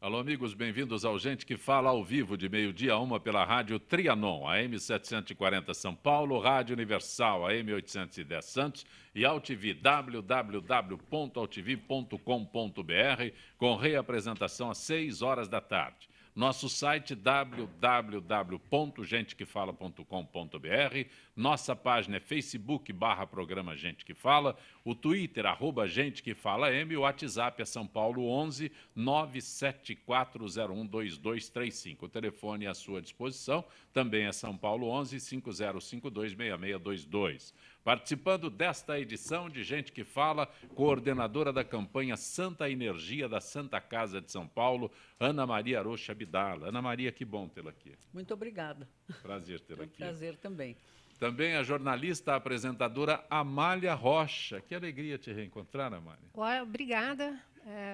Alô, amigos, bem-vindos ao Gente que Fala ao vivo, de meio-dia a 1 pela Rádio Trianon, AM 740 São Paulo, Rádio Universal, AM 810 Santos e AltV, www.altv.com.br, com reapresentação às 6 horas da tarde. Nosso site www.gentequefala.com.br, nossa página é Facebook/programa Gente que Fala, o Twitter @Gente que Fala M, o WhatsApp é São Paulo 11 974012235. O telefone é à sua disposição, também é São Paulo 11 50526622. Participando desta edição de Gente que Fala, coordenadora da campanha Santa Energia da Santa Casa de São Paulo, Ana Maria Arocha Abdala. Ana Maria, que bom tê-la aqui. Muito obrigada. Prazer tê-la aqui. Prazer também. Também a jornalista, a apresentadora Amália Rocha. Que alegria te reencontrar, Amália. Obrigada.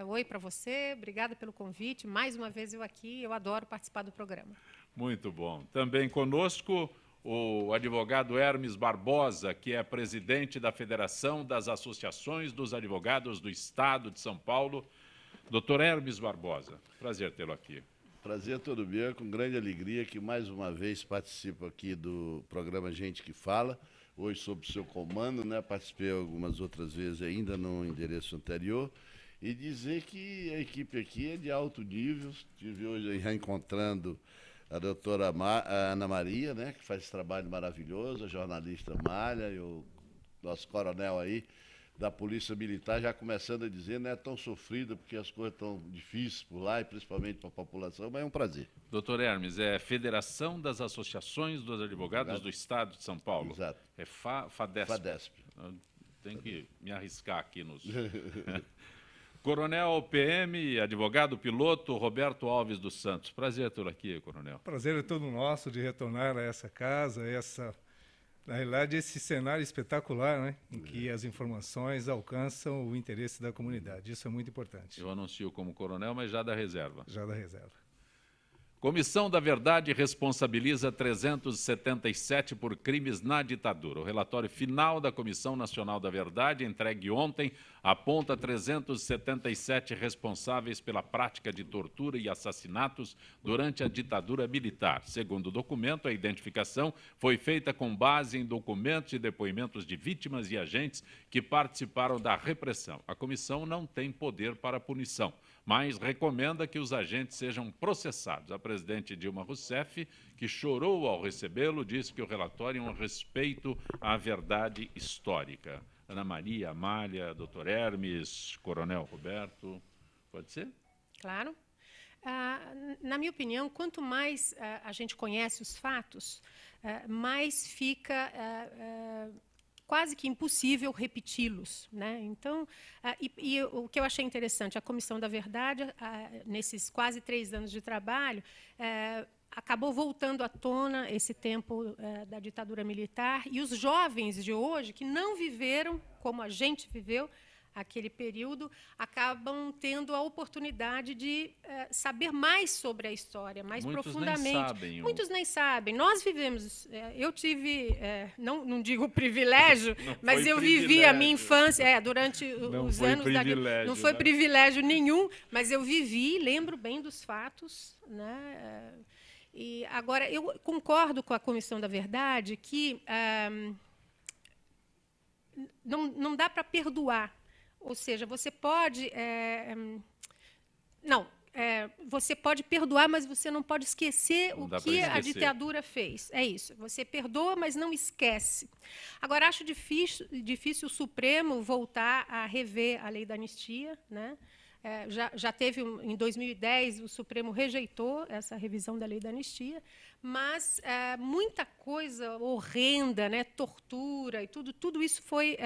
Oi para você, obrigada pelo convite. Mais uma vez eu aqui, eu adoro participar do programa. Muito bom. Também conosco o advogado Hermes Barbosa, que é presidente da Federação das Associações dos Advogados do Estado de São Paulo. Doutor Hermes Barbosa, prazer tê-lo aqui. Prazer todo meu, com grande alegria que mais uma vez participo aqui do programa Gente que Fala, hoje sob o seu comando, né? Participei algumas outras vezes ainda no endereço anterior, e dizer que a equipe aqui é de alto nível. Estive hoje reencontrando a doutora Ana Maria, né, que faz esse trabalho maravilhoso, a jornalista Amália e o nosso coronel aí da Polícia Militar, já começando a dizer, não é tão sofrido porque as coisas estão difíceis por lá, e principalmente para a população, mas é um prazer. Doutor Hermes, é Federação das Associações dos Advogados do Estado de São Paulo. Exato. É FADESP. FADESP. Tem que me arriscar aqui nos... Coronel PM, advogado piloto, Roberto Alves dos Santos. Prazer tê-lo aqui, coronel. Prazer é todo nosso de retornar a essa casa, na realidade, esse cenário espetacular, né, em que as informações alcançam o interesse da comunidade. Isso é muito importante. Eu anuncio como coronel, mas já da reserva. Já da reserva. Comissão da Verdade responsabiliza 377 por crimes na ditadura. O relatório final da Comissão Nacional da Verdade, entregue ontem, aponta 377 responsáveis pela prática de tortura e assassinatos durante a ditadura militar. Segundo o documento, a identificação foi feita com base em documentos e depoimentos de vítimas e agentes que participaram da repressão. A comissão não tem poder para punição, mas recomenda que os agentes sejam processados. A presidente Dilma Rousseff, que chorou ao recebê-lo, disse que o relatório é um respeito à verdade histórica. Ana Maria, Amália, doutor Hermes, coronel Roberto, pode ser? Claro. Na minha opinião, quanto mais a gente conhece os fatos, mais fica quase que impossível repeti-los, né? Então, e o que eu achei interessante, a Comissão da Verdade, nesses quase 3 anos de trabalho, acabou voltando à tona esse tempo da ditadura militar, e os jovens de hoje, que não viveram como a gente viveu aquele período, acabam tendo a oportunidade de saber mais sobre a história, mais profundamente. Muitos nem sabem. Nós vivemos, eu tive, não digo privilégio, mas eu vivi a minha infância durante os anos da guerra. Não foi privilégio nenhum, mas eu vivi, lembro bem dos fatos, né? E agora, eu concordo com a Comissão da Verdade que não dá para perdoar. Ou seja, você pode... você pode perdoar, mas você não pode esquecer o que a ditadura fez. É isso. Você perdoa, mas não esquece. Agora, acho difícil o Supremo voltar a rever a lei da anistia, né? Já teve, em 2010, o Supremo rejeitou essa revisão da lei da anistia, mas muita coisa horrenda, né? Tortura e tudo isso foi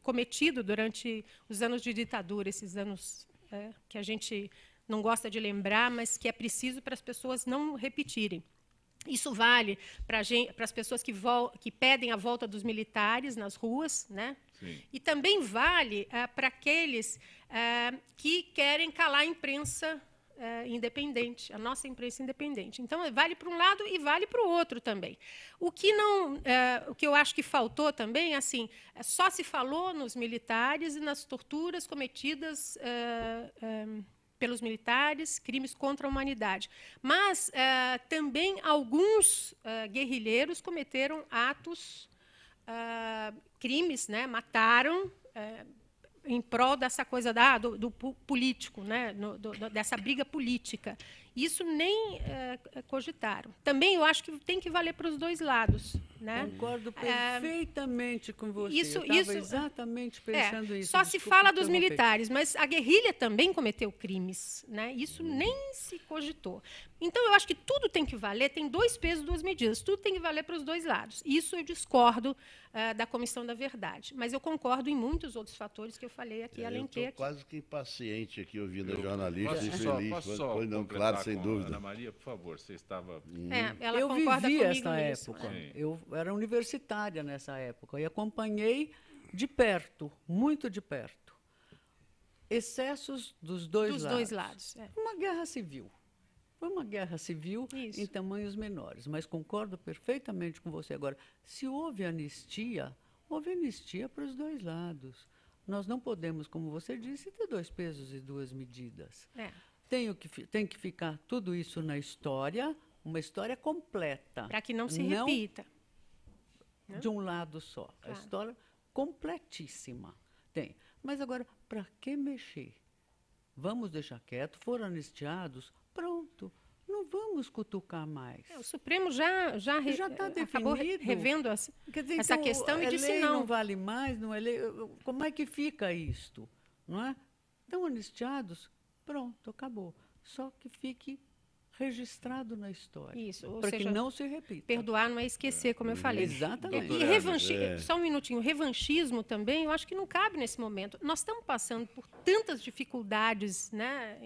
cometido durante os anos de ditadura, esses anos que a gente não gosta de lembrar, mas que é preciso para as pessoas não repetirem. Isso vale para as pessoas que pedem a volta dos militares nas ruas, né? Sim. E também vale para aqueles que querem calar a imprensa independente, a nossa imprensa independente. Então, vale para um lado e vale para o outro também. O que eu acho que faltou também, assim, só se falou nos militares e nas torturas cometidas pelos militares, crimes contra a humanidade. Mas também alguns guerrilheiros cometeram atos, crimes, né? Mataram em prol dessa coisa do político, né? Dessa briga política. Isso nem cogitaram. Também eu acho que tem que valer para os dois lados, né? Concordo perfeitamente com você. Isso, eu estava exatamente pensando isso. Só se fala dos militares, mas a guerrilha também cometeu crimes, né? Isso nem se cogitou. Então, eu acho que tudo tem que valer, tem 2 pesos, 2 medidas, tudo tem que valer para os dois lados. Isso eu discordo da Comissão da Verdade, mas eu concordo em muitos outros fatores que eu falei aqui, além de Eu estou quase que impaciente aqui ouvindo a jornalista e feliz. Posso só Pois não, claro, sem dúvida. Ana Maria, por favor, você estava... ela eu concorda vivi comigo essa nisso, época. né? Eu era universitária nessa época e acompanhei de perto, muito de perto, excessos dos dois lados. Uma guerra civil. Foi uma guerra civil em tamanhos menores, mas concordo perfeitamente com você. Agora, se houve anistia para os dois lados. Nós não podemos, como você disse, ter 2 pesos e 2 medidas. Tem que ficar tudo isso na história, uma história completa. Para que não se repita. De um lado só. Claro. A história completíssima. Tem. Mas agora, para que mexer? Vamos deixar quieto, foram anistiados, pronto. Não vamos cutucar mais. O Supremo já está acabou revendo essa então, questão e disse não. Não vale mais, não é lei. Como é que fica isto? Não é? Estão anistiados, pronto, acabou. Só que fique registrado na história. Isso, para que não se repita. Perdoar não é esquecer, como eu falei. Exatamente. E só um minutinho, revanchismo também, eu acho que não cabe nesse momento. Nós estamos passando por tantas dificuldades, né,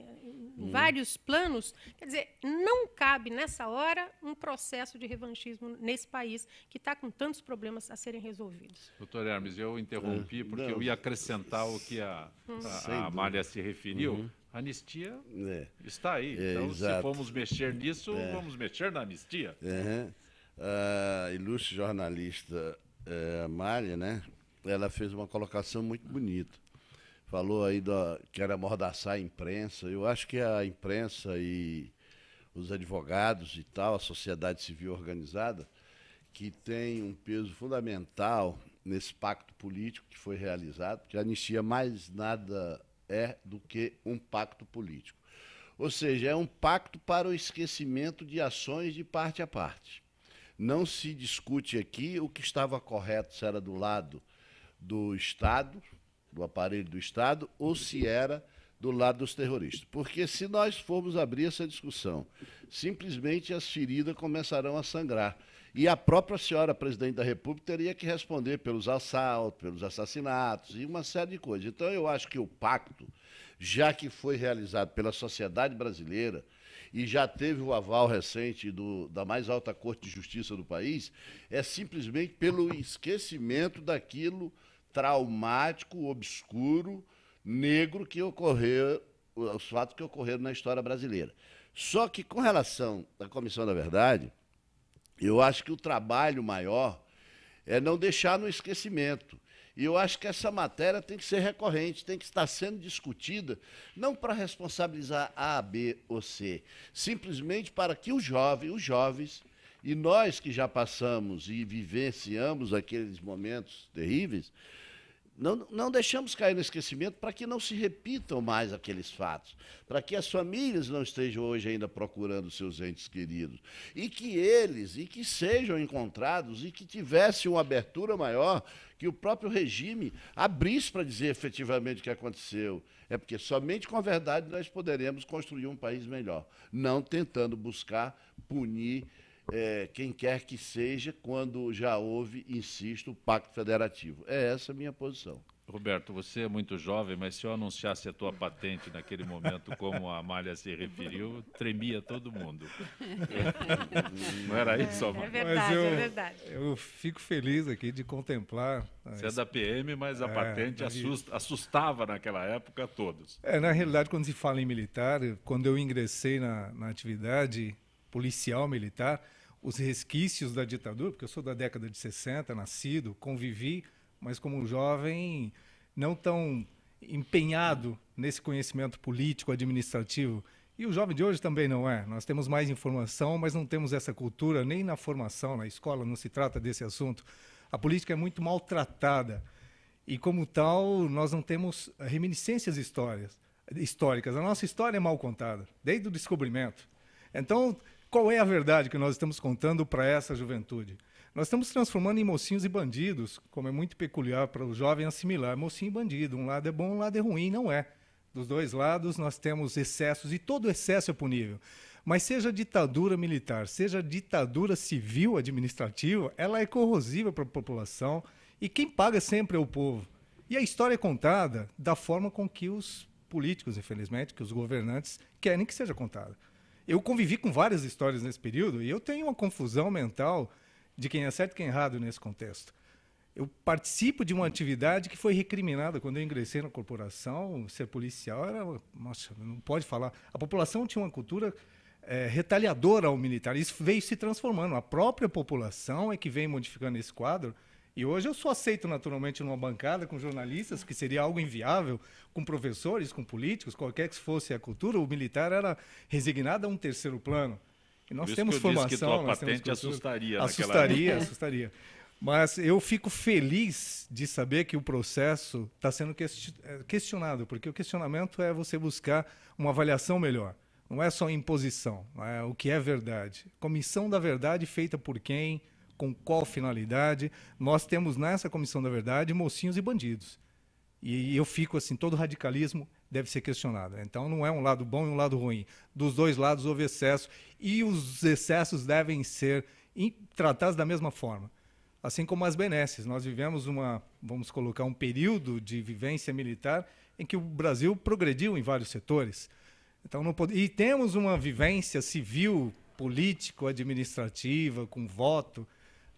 em vários planos, quer dizer, não cabe nessa hora um processo de revanchismo nesse país que está com tantos problemas a serem resolvidos. Doutor Hermes, eu interrompi porque eu ia acrescentar o que a Amália se referiu. A anistia está aí. Então, se formos mexer nisso, vamos mexer na anistia. A ilustre jornalista Amália, né? Ela fez uma colocação muito bonita. Falou aí que era amordaçar a imprensa. Eu acho que a imprensa e os advogados e tal, a sociedade civil organizada, que tem um peso fundamental nesse pacto político que foi realizado, porque a anistia mais nada do que um pacto político. Ou seja, é um pacto para o esquecimento de ações de parte a parte. Não se discute aqui o que estava correto, se era do lado do Estado, do aparelho do Estado, ou se era do lado dos terroristas. Porque se nós formos abrir essa discussão, simplesmente as feridas começarão a sangrar. E a própria senhora presidente da República teria que responder pelos assaltos, pelos assassinatos e uma série de coisas. Então, eu acho que o pacto, já que foi realizado pela sociedade brasileira e já teve o aval recente da mais alta Corte de Justiça do país, é simplesmente pelo esquecimento daquilo traumático, obscuro, negro que ocorreu, os fatos que ocorreram na história brasileira. Só que, com relação à Comissão da Verdade, eu acho que o trabalho maior é não deixar no esquecimento. E eu acho que essa matéria tem que ser recorrente, tem que estar sendo discutida, não para responsabilizar A, B ou C, simplesmente para que os jovens, e nós que já passamos e vivenciamos aqueles momentos terríveis, não deixamos cair no esquecimento para que não se repitam mais aqueles fatos, para que as famílias não estejam hoje ainda procurando seus entes queridos, e que sejam encontrados e que tivesse uma abertura maior, que o próprio regime abrisse para dizer efetivamente o que aconteceu. É porque somente com a verdade nós poderemos construir um país melhor, não tentando buscar punir quem quer que seja, quando já houve, insisto, o Pacto Federativo. É essa a minha posição. Roberto, você é muito jovem, mas se eu anunciasse a tua patente naquele momento, como a Amália se referiu, tremia todo mundo. Não era isso, Amália? É verdade, é verdade. Eu fico feliz aqui de contemplar... Você é da PM, mas a patente assustava naquela época todos. Na realidade, quando se fala em militar, quando eu ingressei na atividade policial militar, os resquícios da ditadura, porque eu sou da década de 60, nascido, convivi, mas como jovem não tão empenhado nesse conhecimento político, administrativo. E o jovem de hoje também não é. Nós temos mais informação, mas não temos essa cultura nem na formação, na escola, não se trata desse assunto. A política é muito maltratada e, como tal, nós não temos reminiscências históricas. A nossa história é mal contada, desde o descobrimento. Então, qual é a verdade que nós estamos contando para essa juventude? Nós estamos transformando em mocinhos e bandidos, como é muito peculiar para o jovem assimilar. Mocinho e bandido, um lado é bom, um lado é ruim, não é. Dos dois lados nós temos excessos, e todo excesso é punível. Mas seja ditadura militar, seja ditadura civil administrativa, ela é corrosiva para a população, e quem paga sempre é o povo. E a história é contada da forma com que os políticos, infelizmente, que os governantes querem que seja contada. Eu convivi com várias histórias nesse período, e eu tenho uma confusão mental de quem é certo e quem é errado nesse contexto. Eu participo de uma atividade que foi recriminada quando eu ingressei na corporação. Ser policial era... Nossa, não pode falar. A população tinha uma cultura retaliadora ao militar. Isso veio se transformando. A própria população é que vem modificando esse quadro. E hoje eu sou aceito naturalmente numa bancada com jornalistas, que seria algo inviável, com professores, com políticos, qualquer que fosse a cultura. O militar era resignado a um terceiro plano. E nós temos formação. Disse que tua patente assustaria. Assustaria. Mas eu fico feliz de saber que o processo está sendo questionado, porque o questionamento é você buscar uma avaliação melhor. Não é só imposição, não é o que é verdade. Comissão da verdade feita por quem, com qual finalidade. Nós temos nessa Comissão da Verdade mocinhos e bandidos. E eu fico assim, todo radicalismo deve ser questionado. Então não é um lado bom e um lado ruim. Dos dois lados houve excesso, e os excessos devem ser tratados da mesma forma. Assim como as benesses. Nós vivemos vamos colocar, um período de vivência militar em que o Brasil progrediu em vários setores. Então, e temos uma vivência civil, político, administrativa, com voto,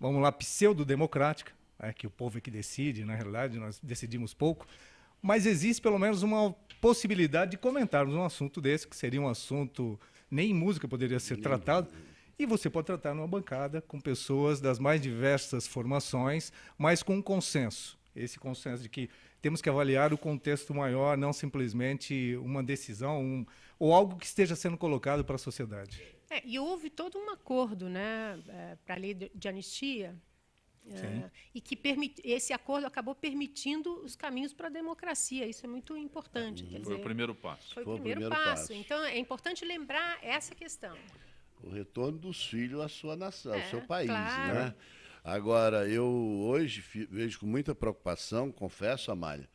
vamos lá, pseudo-democrática, que o povo é que decide, na realidade nós decidimos pouco, mas existe pelo menos uma possibilidade de comentarmos um assunto desse, que seria um assunto, nem em música poderia ser tratado. E você pode tratar numa bancada com pessoas das mais diversas formações, mas com um consenso. Esse consenso de que temos que avaliar o contexto maior, não simplesmente uma decisão ou algo que esteja sendo colocado para a sociedade. E houve todo um acordo, né, para a lei de anistia, e que esse acordo acabou permitindo os caminhos para a democracia. Isso é muito importante. Foi o primeiro passo. Foi o primeiro passo. Então, é importante lembrar essa questão. O retorno dos filhos à sua nação, ao seu país, claro. né? Agora, eu hoje vejo com muita preocupação, confesso, Amália,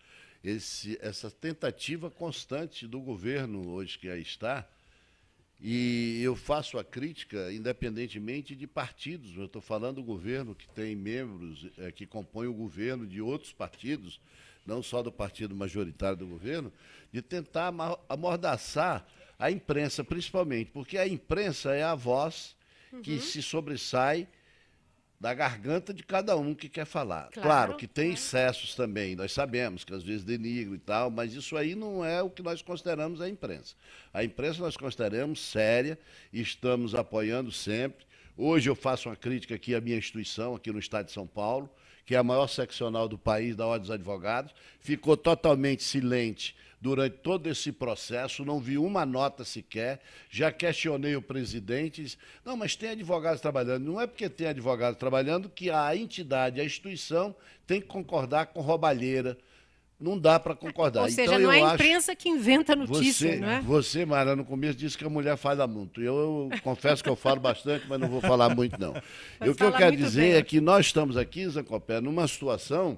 essa tentativa constante do governo hoje que aí está, e eu faço a crítica independentemente de partidos. Eu estou falando do governo que tem membros que compõem o governo de outros partidos, não só do partido majoritário do governo, de tentar amordaçar a imprensa, principalmente, porque a imprensa é a voz que se sobressai da garganta de cada um que quer falar. Claro que tem excessos também, nós sabemos que às vezes denigram e tal, mas isso aí não é o que nós consideramos a imprensa. A imprensa nós consideramos séria e estamos apoiando sempre. Hoje eu faço uma crítica aqui à minha instituição, aqui no estado de São Paulo, que é a maior seccional do país, da Ordem dos Advogados, ficou totalmente silente durante todo esse processo, não vi uma nota sequer, já questionei o presidente, disse, não, mas tem advogados trabalhando. Não é porque tem advogados trabalhando que a entidade, a instituição, tem que concordar com roubalheira. Não dá para concordar. Ou seja, então, não é a imprensa que inventa notícia, não é? Você, Mara, no começo disse que a mulher fala muito. Eu confesso que eu falo bastante, mas não vou falar muito, não. O que eu quero dizer é que nós estamos aqui, Zé Copé, numa situação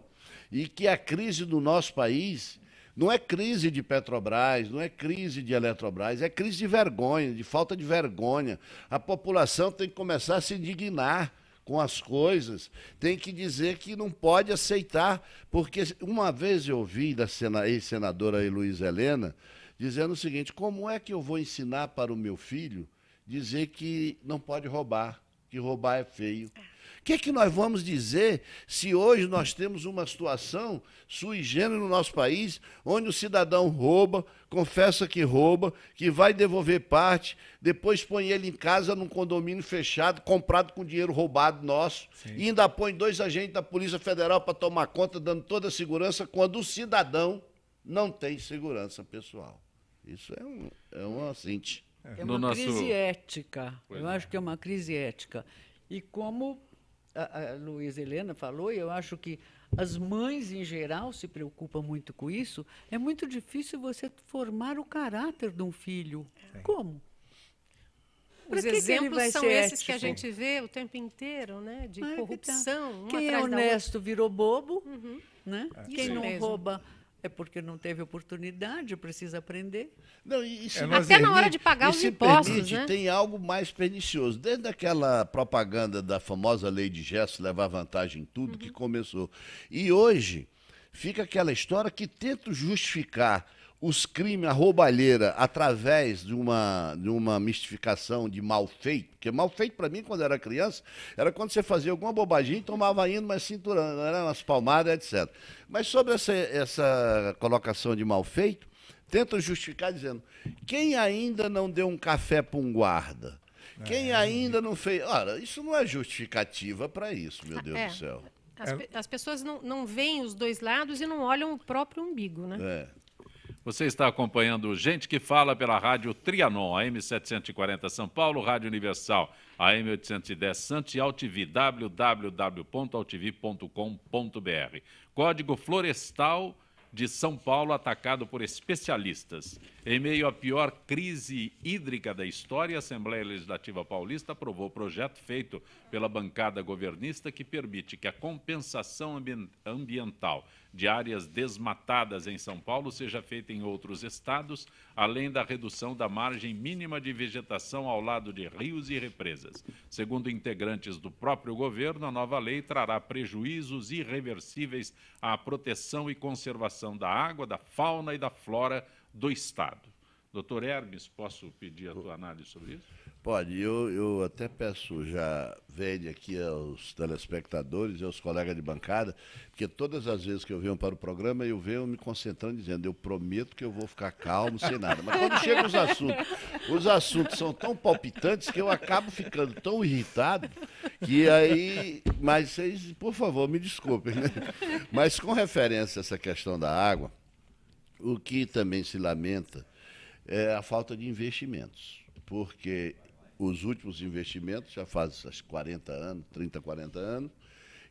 em que a crise do nosso país não é crise de Petrobras, não é crise de Eletrobras, é crise de vergonha, de falta de vergonha. A população tem que começar a se indignar com as coisas, tem que dizer que não pode aceitar, porque uma vez eu ouvi da ex-senadora Heloísa Helena dizendo o seguinte, como é que eu vou ensinar para o meu filho dizer que não pode roubar, que roubar é feio? O que é que nós vamos dizer se hoje nós temos uma situação sui generis no nosso país, onde o cidadão rouba, confessa que rouba, que vai devolver parte, depois põe ele em casa num condomínio fechado, comprado com dinheiro roubado nosso, e ainda põe 2 agentes da Polícia Federal para tomar conta, dando toda a segurança, quando o cidadão não tem segurança pessoal. Isso é uma síntese. É uma crise ética. Eu acho que é uma crise ética. E como a Luísa Helena falou, eu acho que as mães, em geral, se preocupam muito com isso. É muito difícil você formar o caráter de um filho. Como? Os exemplos são esses que a gente vê o tempo inteiro, né? De corrupção. Quem é honesto virou bobo, né? Quem não rouba é porque não teve oportunidade, precisa aprender. Não, até na hora de pagar os impostos, né? Tem algo mais pernicioso. Desde aquela propaganda da famosa lei de Gesso, levar vantagem em tudo, que começou. E hoje fica aquela história que tenta justificar os crimes, a roubalheira, através de uma mistificação de mal feito. Porque mal feito, para mim, quando era criança, era quando você fazia alguma bobagem e tomava ainda uma cintura, eram umas palmadas, etc. Mas sobre essa colocação de mal feito, tenta justificar dizendo, quem ainda não deu um café para um guarda? Quem ainda não fez... Ora, isso não é justificativa para isso, meu Deus do céu. As pessoas não veem os dois lados e não olham o próprio umbigo, né? Você está acompanhando Gente que Fala pela Rádio Trianon, AM 740 São Paulo, Rádio Universal, AM 810 Santos e AltV, www.altv.com.br. Código Florestal de São Paulo atacado por especialistas. Em meio à pior crise hídrica da história, a Assembleia Legislativa Paulista aprovou o projeto feito pela bancada governista que permite que a compensação ambiental de áreas desmatadas em São Paulo seja feita em outros estados, além da redução da margem mínima de vegetação ao lado de rios e represas. Segundo integrantes do próprio governo, a nova lei trará prejuízos irreversíveis à proteção e conservação da água, da fauna e da flora do estado. Doutor Hermes, posso pedir a tua análise sobre isso? Pode. Eu até peço já, vede aqui aos telespectadores e aos colegas de bancada, porque todas as vezes que eu venho para o programa, eu venho me concentrando, dizendo, eu prometo que eu vou ficar calmo, sem nada. Mas quando chegam os assuntos são tão palpitantes que eu acabo ficando tão irritado que aí... Mas vocês, por favor, me desculpem, né? Mas com referência a essa questão da água, o que também se lamenta é a falta de investimentos, porque os últimos investimentos já fazem 40 anos, 30, 40 anos,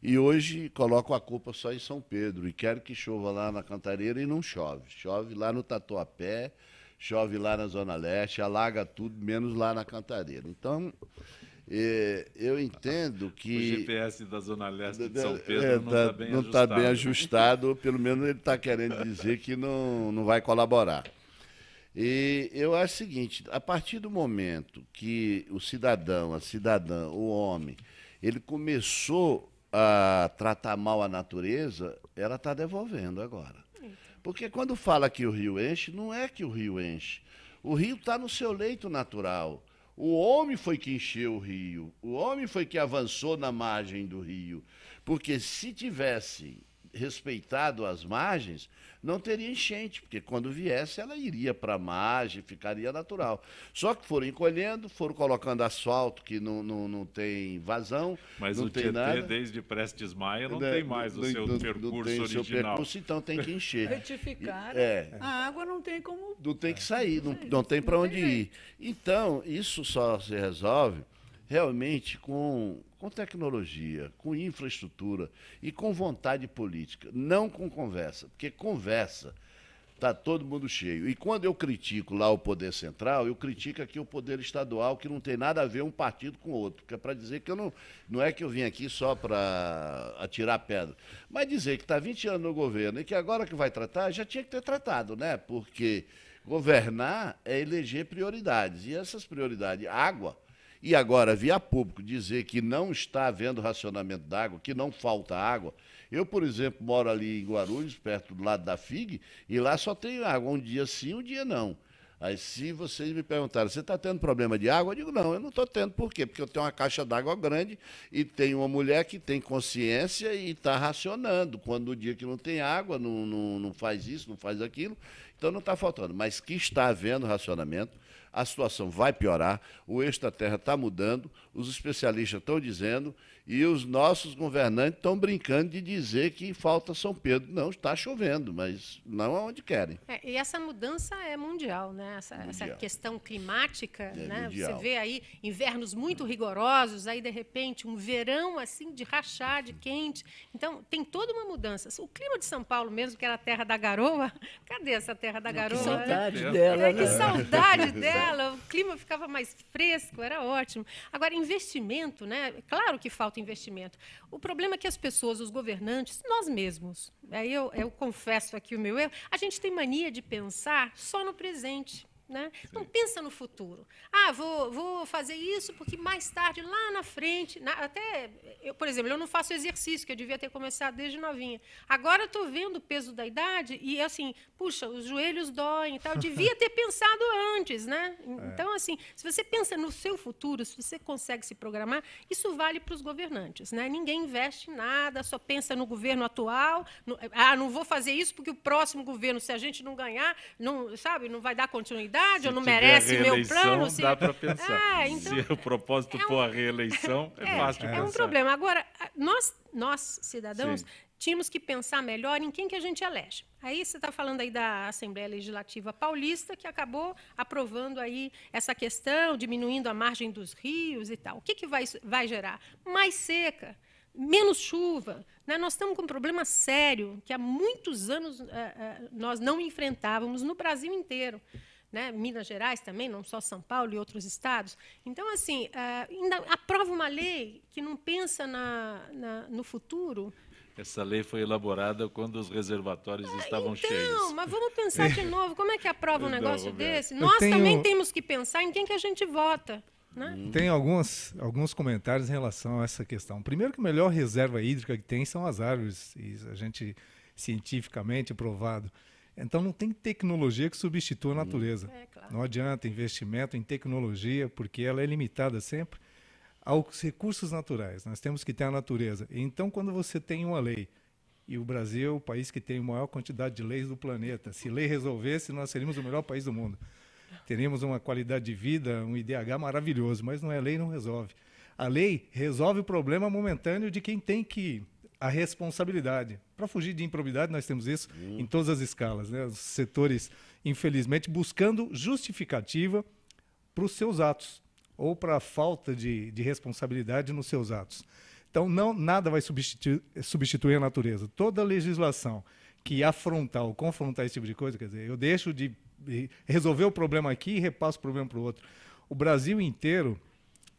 e hoje colocam a culpa só em São Pedro, e quero que chova lá na Cantareira e não chove. Chove lá no Tatuapé, chove lá na Zona Leste, alaga tudo, menos lá na Cantareira. Então, eu entendo que... O GPS da Zona Leste de São Pedro não está bem ajustado, pelo menos ele está querendo dizer que não vai colaborar. E eu acho o seguinte, a partir do momento que o cidadão, a cidadã, o homem, ele começou a tratar mal a natureza, ela está devolvendo agora. Porque quando fala que o rio enche, não é que o rio enche. O rio está no seu leito natural. O homem foi que encheu o rio, o homem foi que avançou na margem do rio. Porque se tivesse respeitado as margens, não teria enchente, porque quando viesse ela iria para a margem, ficaria natural. Só que foram encolhendo, foram colocando asfalto que não tem vazão, mas não o tem Tietê, nada. Desde Prestes Maia, não tem mais o seu percurso original. Seu percurso, então tem que encher. Retificar, a água não tem como... Não tem que sair, não tem para onde ir. Então, isso só se resolve realmente com tecnologia, com infraestrutura e com vontade política, não com conversa, porque conversa está todo mundo cheio. E quando eu critico lá o poder central, eu critico aqui o poder estadual, que não tem nada a ver um partido com o outro, que é para dizer que eu não é que eu vim aqui só para atirar pedra, mas dizer que está 20 anos no governo e que agora que vai tratar, já tinha que ter tratado, né? Porque governar é eleger prioridades, e essas prioridades, água. E agora, via público, dizer que não está havendo racionamento d'água, que não falta água. Eu, por exemplo, moro ali em Guarulhos, perto do lado da FIG, e lá só tem água, um dia sim, um dia não. Aí, se vocês me perguntarem, você está tendo problema de água? Eu digo, não, eu não estou tendo. Por quê? Porque eu tenho uma caixa d'água grande e tem uma mulher que tem consciência e está racionando. Quando o dia que não tem água, não faz isso, não faz aquilo. Então não está faltando, mas que está havendo racionamento, a situação vai piorar, o eixo da terra está mudando, os especialistas estão dizendo e os nossos governantes estão brincando de dizer que falta São Pedro. Não, está chovendo, mas não aonde querem. E essa mudança é mundial, né? Essa questão climática, né? Você vê aí invernos muito rigorosos, aí de repente um verão assim de rachar, de quente. Então tem toda uma mudança. O clima de São Paulo mesmo, que era a terra da garoa, cadê essa terra da garoa? Que saudade dela, né? Que saudade dela. O clima ficava mais fresco, era ótimo. Agora, investimento, né? Claro que falta investimento. O problema é que as pessoas, os governantes, nós mesmos, aí eu confesso aqui o meu erro, a gente tem mania de pensar só no presente. Né? Não pensa no futuro. Vou fazer isso porque mais tarde, lá na frente... por exemplo, eu não faço exercício, que eu devia ter começado desde novinha. Agora eu estou vendo o peso da idade e, assim, puxa, os joelhos doem e tal. Eu devia ter pensado antes. Né? Então, assim, se você pensa no seu futuro, se você consegue se programar, isso vale para os governantes. Né? Ninguém investe em nada, só pensa no governo atual. Não vou fazer isso porque o próximo governo, se a gente não ganhar, não vai dar continuidade. Ou não merece meu plano. Dá para pensar. Então, se o propósito for a reeleição, é fácil de pensar. É um problema. Agora, nós cidadãos, tínhamos que pensar melhor em quem que a gente elege. Aí você está falando aí da Assembleia Legislativa Paulista, que acabou aprovando aí essa questão, diminuindo a margem dos rios e tal. O que vai gerar? Mais seca, menos chuva. Né? Nós estamos com um problema sério, que há muitos anos nós não enfrentávamos no Brasil inteiro. Né? Minas Gerais também, não só São Paulo e outros estados. Então, assim, ainda aprova uma lei que não pensa no futuro. Essa lei foi elaborada quando os reservatórios estavam cheios. Mas vamos pensar de novo. Como é que aprova um negócio desse? Nós também temos que pensar em quem que a gente vota. Né? Tem alguns comentários em relação a essa questão. Primeiro que a melhor reserva hídrica que tem são as árvores. E a gente, cientificamente provado. Então, não tem tecnologia que substitua a natureza. Claro. Não adianta investimento em tecnologia, porque ela é limitada sempre aos recursos naturais. Nós temos que ter a natureza. Então, quando você tem uma lei, e o Brasil é o país que tem a maior quantidade de leis do planeta, se lei resolvesse, nós seríamos o melhor país do mundo. Teríamos uma qualidade de vida, um IDH maravilhoso, mas não é lei, não resolve. A lei resolve o problema momentâneo de quem tem que... a responsabilidade. Para fugir de improbidade, nós temos isso em todas as escalas. Né? Os setores, infelizmente, buscando justificativa para os seus atos ou para a falta de responsabilidade nos seus atos. Então, nada vai substituir a natureza. Toda legislação que afrontar ou confrontar esse tipo de coisa, quer dizer, eu deixo de resolver o problema aqui e repasso o problema para o outro. O Brasil inteiro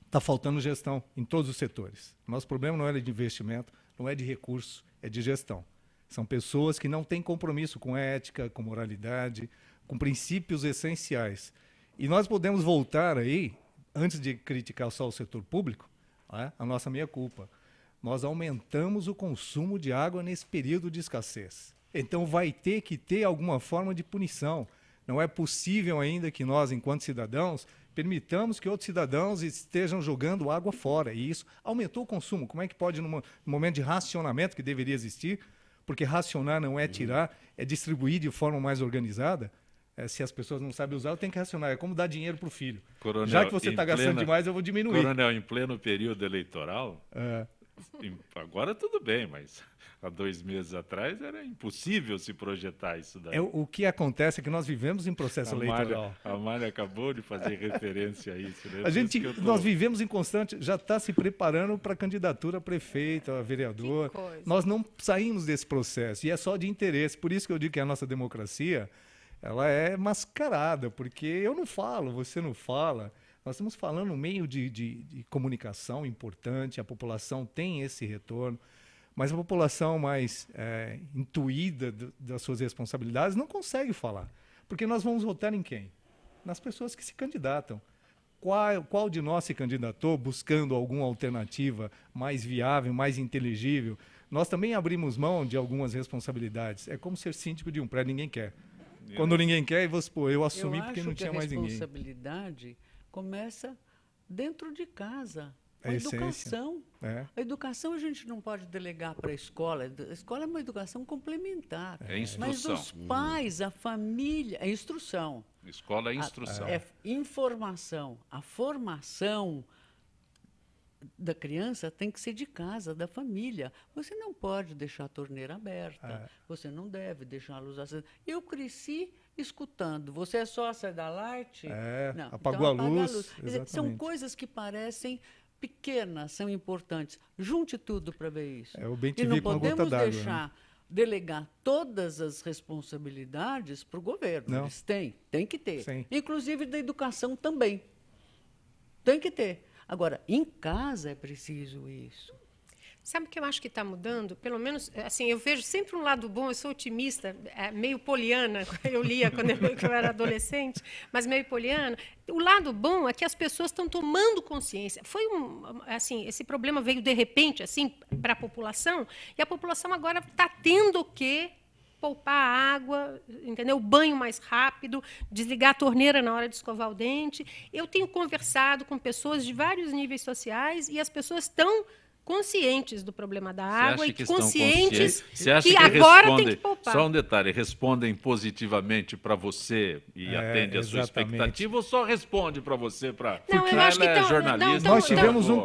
está faltando gestão em todos os setores. Nosso problema não é de investimento, não é de recurso, é de gestão. São pessoas que não têm compromisso com ética, com moralidade, com princípios essenciais. E nós podemos voltar aí, antes de criticar só o setor público, a nossa meia-culpa. Nós aumentamos o consumo de água nesse período de escassez. Então vai ter que ter alguma forma de punição. Não é possível ainda que nós, enquanto cidadãos, permitamos que outros cidadãos estejam jogando água fora. E isso aumentou o consumo. Como é que pode, no momento de racionamento que deveria existir, porque racionar não é tirar, é distribuir de forma mais organizada, se as pessoas não sabem usar, eu tenho que racionar. É como dar dinheiro para o filho. Coronel, já que você está gastando demais, eu vou diminuir. Coronel, em pleno período eleitoral, agora tudo bem, mas há 2 meses atrás era impossível se projetar isso daí. O que acontece é que nós vivemos em processo eleitoral. A Amália acabou de fazer referência a isso. Né? Nós vivemos em constante, já está se preparando para a candidatura a prefeito, a vereador. Nós não saímos desse processo e é só de interesse. Por isso que eu digo que a nossa democracia ela é mascarada, porque eu não falo, você não fala. Nós estamos falando no meio de comunicação importante, a população tem esse retorno, mas a população mais intuída das suas responsabilidades não consegue falar. Porque nós vamos votar em quem? Nas pessoas que se candidatam. Qual de nós se candidatou buscando alguma alternativa mais viável, mais inteligível? Nós também abrimos mão de algumas responsabilidades. É como ser síndico de um prédio, ninguém quer. Quando ninguém quer, eu assumi porque não tinha mais ninguém. A responsabilidade começa dentro de casa. A educação. A educação a gente não pode delegar para a escola. A escola é uma educação complementar. É instrução. Mas os pais, a família, é instrução. Escola é instrução. É informação. A formação da criança tem que ser de casa, da família. Você não pode deixar a torneira aberta. Você não deve deixar a luz acesa. Eu cresci escutando. Você é sócia da Light? Não, apagou a luz. São coisas que parecem pequenas, são importantes. Junte tudo para ver isso. O bem e não com a gota podemos d'água, deixar delegar todas as responsabilidades para o governo. Não. Eles têm que ter. Sim. Inclusive da educação também. Tem que ter. Agora, em casa é preciso isso. Sabe o que eu acho que está mudando? Pelo menos, assim, eu vejo sempre um lado bom, eu sou otimista, meio poliana, eu lia quando eu era adolescente, mas meio poliana. O lado bom é que as pessoas estão tomando consciência. Assim, esse problema veio de repente assim, para a população, e a população agora está tendo que poupar a água, entendeu? O banho mais rápido, desligar a torneira na hora de escovar o dente. Eu tenho conversado com pessoas de vários níveis sociais e as pessoas estão conscientes do problema da água e conscientes que agora tem que poupar. Só um detalhe, respondem positivamente para você e atende a sua expectativa ou só responde para você para... Não, eu acho que é jornalista. Nós tivemos um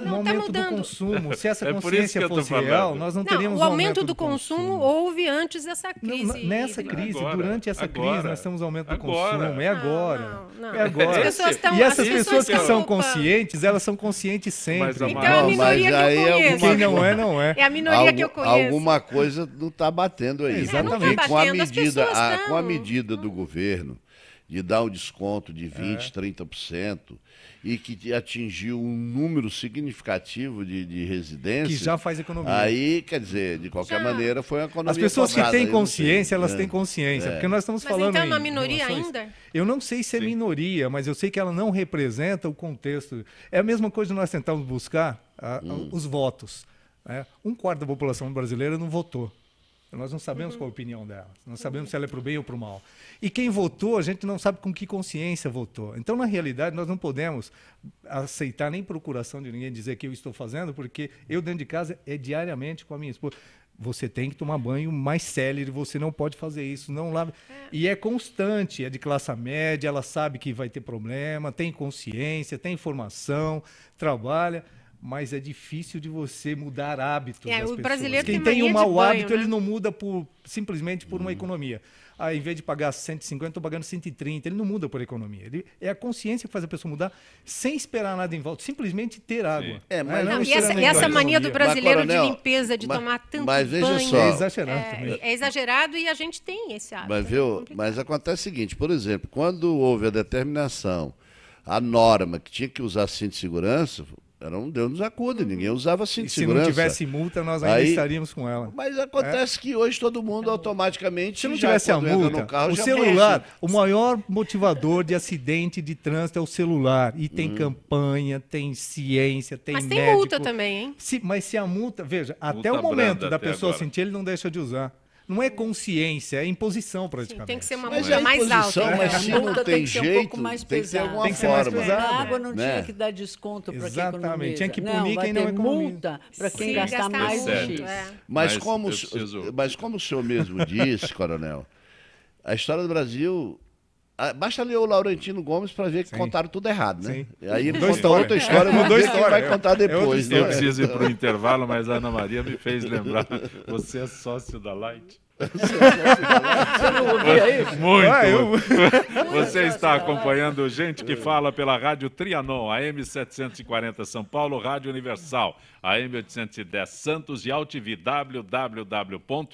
aumento do consumo. Se essa consciência fosse real, nós não teríamos o aumento do consumo houve antes dessa crise. Nessa crise, durante essa crise, nós temos aumento do consumo. É agora. Não. É agora. E essas pessoas que são conscientes, elas são conscientes sempre. Então, a minoria quem não é, não é. É a minoria que eu conheço. Alguma coisa não está batendo aí. Exatamente. Não tá batendo, com a medida do governo de dar um desconto de 20%, 30%, e que atingiu um número significativo de residências. Que já faz economia. Aí, quer dizer, de qualquer maneira, foi uma economia. As pessoas que têm consciência, elas têm consciência. Porque nós estamos falando. Mas então é uma minoria ainda? Eu não sei se é minoria, mas eu sei que ela não representa o contexto. É a mesma coisa de nós tentarmos buscar os votos. Né? 1/4 da população brasileira não votou. Nós não sabemos qual a opinião dela. Não sabemos se ela é para o bem ou para o mal. E quem votou, a gente não sabe com que consciência votou. Então, na realidade, nós não podemos aceitar nem procuração de ninguém dizer que eu estou fazendo, porque eu, dentro de casa, diariamente com a minha esposa. Você tem que tomar banho mais célere, você não pode fazer isso, não lava. E é constante, é de classe média, ela sabe que vai ter problema, tem consciência, tem informação, trabalha. Mas é difícil de você mudar hábitos das pessoas. Brasileiro Quem tem um mau hábito, ele não muda simplesmente por uma economia. Em vez de pagar 150, estou pagando 130. Ele não muda por economia. É a consciência que faz a pessoa mudar sem esperar nada em volta. Simplesmente ter água. E essa mania do brasileiro, Coronel, de limpeza, de tomar tanto banho. Veja só, é exagerado também. É exagerado e a gente tem esse hábito. Mas acontece o seguinte, por exemplo, quando houve a determinação, a norma que tinha que usar cinto de segurança... Era um Deus nos acuda, ninguém usava cinto de segurança. Se não tivesse multa, nós ainda estaríamos com ela. Mas acontece que hoje todo mundo automaticamente... Se não tivesse a multa, o celular, o maior motivador de acidente de trânsito é o celular. E tem campanha, tem ciência, tem médico. Mas tem multa também, hein? Mas se a multa... Veja, até o momento da pessoa sentir, ele não deixa de usar. Não é consciência, é imposição praticamente. Tem que ser uma multa mais alta. Mas se não tem jeito, tem que ser alguma forma. A água não tinha que dar desconto para quem economiza. Exatamente, tinha que punir quem não economiza. Multa para quem gastar mais de X. Mas como o senhor mesmo disse, Coronel, a história do Brasil... Basta ler o Laurentino Gomes para ver que contaram tudo errado, né? Sim. Aí ele contou outra história, mudou a história, vai contar depois. Eu preciso ir para o intervalo, mas a Ana Maria me fez lembrar. Você é sócio da Light? Você não ouvia isso? Muito. Você está acompanhando Gente que Fala pela Rádio Trianon, AM 740 São Paulo, Rádio Universal, AM 810 Santos e AltV, www.altv.com.br.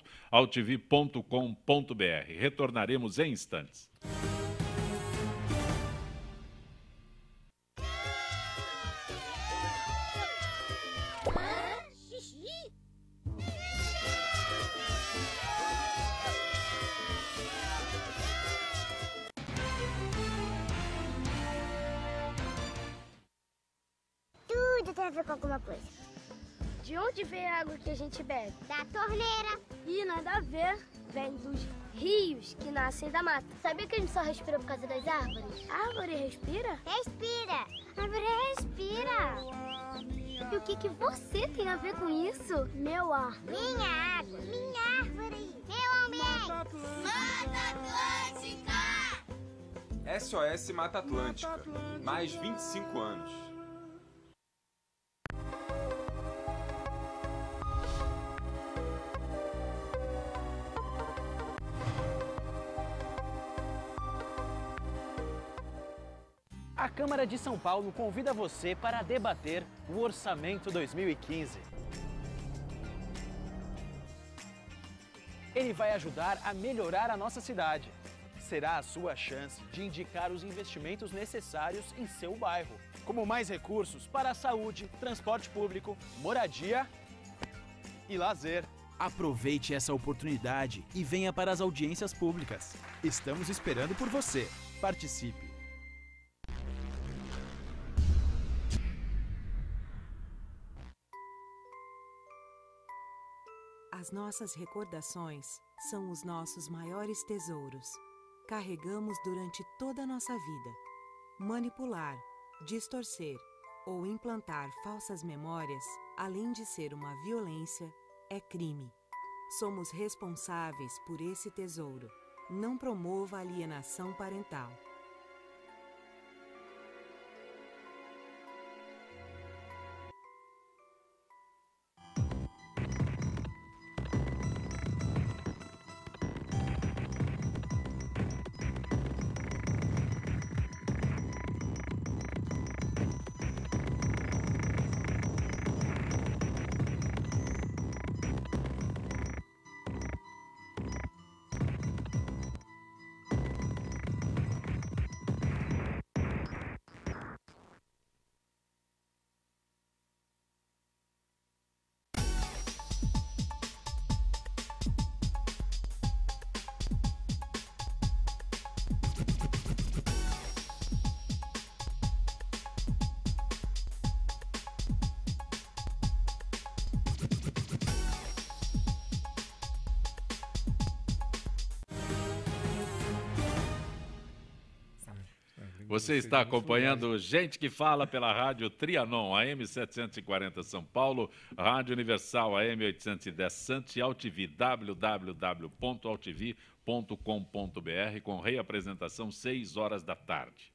Retornaremos em instantes. Tudo tem a ver com alguma coisa. De onde vem a água que a gente bebe? Da torneira. Ih, nada a ver. Vem dos Rios que nascem da mata. Sabia que a gente só respira por causa das árvores? A árvore respira? Respira! A árvore respira! E o que você tem a ver com isso? Meu ar. Minha água. Minha árvore. Meu ambiente. Mata Atlântica! SOS Mata Atlântica. Mais 25 anos. A Câmara de São Paulo convida você para debater o Orçamento 2015. Ele vai ajudar a melhorar a nossa cidade. Será a sua chance de indicar os investimentos necessários em seu bairro, como mais recursos para a saúde, transporte público, moradia e lazer. Aproveite essa oportunidade e venha para as audiências públicas. Estamos esperando por você. Participe! As nossas recordações são os nossos maiores tesouros. Carregamos durante toda a nossa vida. Manipular, distorcer ou implantar falsas memórias, além de ser uma violência, é crime. Somos responsáveis por esse tesouro. Não promova alienação parental. Você está acompanhando Gente que Fala pela Rádio Trianon, AM 740 São Paulo, Rádio Universal, AM 810 Santos e AltV, www.altv.com.br, com reapresentação 6 horas da tarde.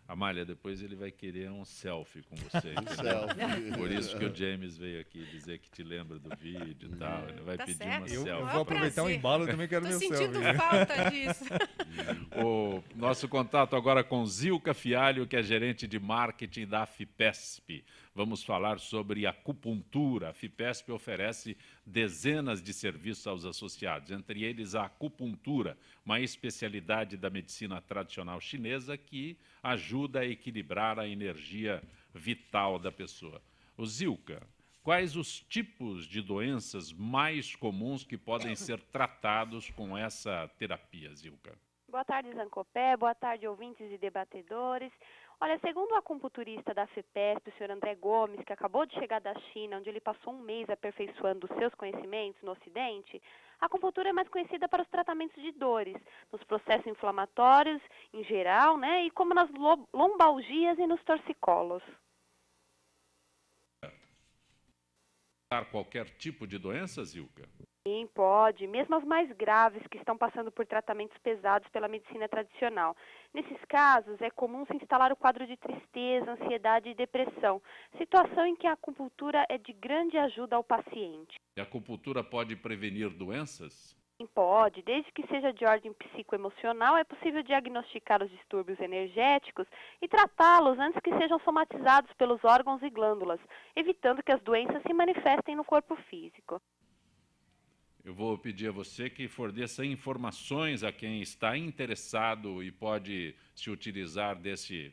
Amália, depois ele vai querer um selfie com você. Selfie. Por isso que o James veio aqui dizer que te lembra do vídeo e tal. Ele vai pedir uma selfie. Eu vou aproveitar o embalo, eu também quero meu selfie. Tô sentindo falta disso. O nosso contato agora com Zilka Fialho, que é gerente de marketing da FIPESP. Vamos falar sobre acupuntura. A FIPESP oferece dezenas de serviços aos associados, entre eles a acupuntura, uma especialidade da medicina tradicional chinesa que ajuda a equilibrar a energia vital da pessoa. O Zilka, quais os tipos de doenças mais comuns que podem ser tratados com essa terapia, Zilka? Boa tarde, Zancopé. Boa tarde, ouvintes e debatedores. Olha, segundo o acupunturista da FIPESP, o senhor André Gomes, que acabou de chegar da China, onde ele passou um mês aperfeiçoando os seus conhecimentos no Ocidente, a acupuntura é mais conhecida para os tratamentos de dores, nos processos inflamatórios em geral, né, e como nas lombalgias e nos torcicolos. Qualquer tipo de doença, Zilka? Sim, pode, mesmo as mais graves que estão passando por tratamentos pesados pela medicina tradicional. Nesses casos, é comum se instalar o quadro de tristeza, ansiedade e depressão, situação em que a acupuntura é de grande ajuda ao paciente. E a acupuntura pode prevenir doenças? Sim, pode, desde que seja de ordem psicoemocional, é possível diagnosticar os distúrbios energéticos e tratá-los antes que sejam somatizados pelos órgãos e glândulas, evitando que as doenças se manifestem no corpo físico. Eu vou pedir a você que forneça informações a quem está interessado e pode se utilizar desse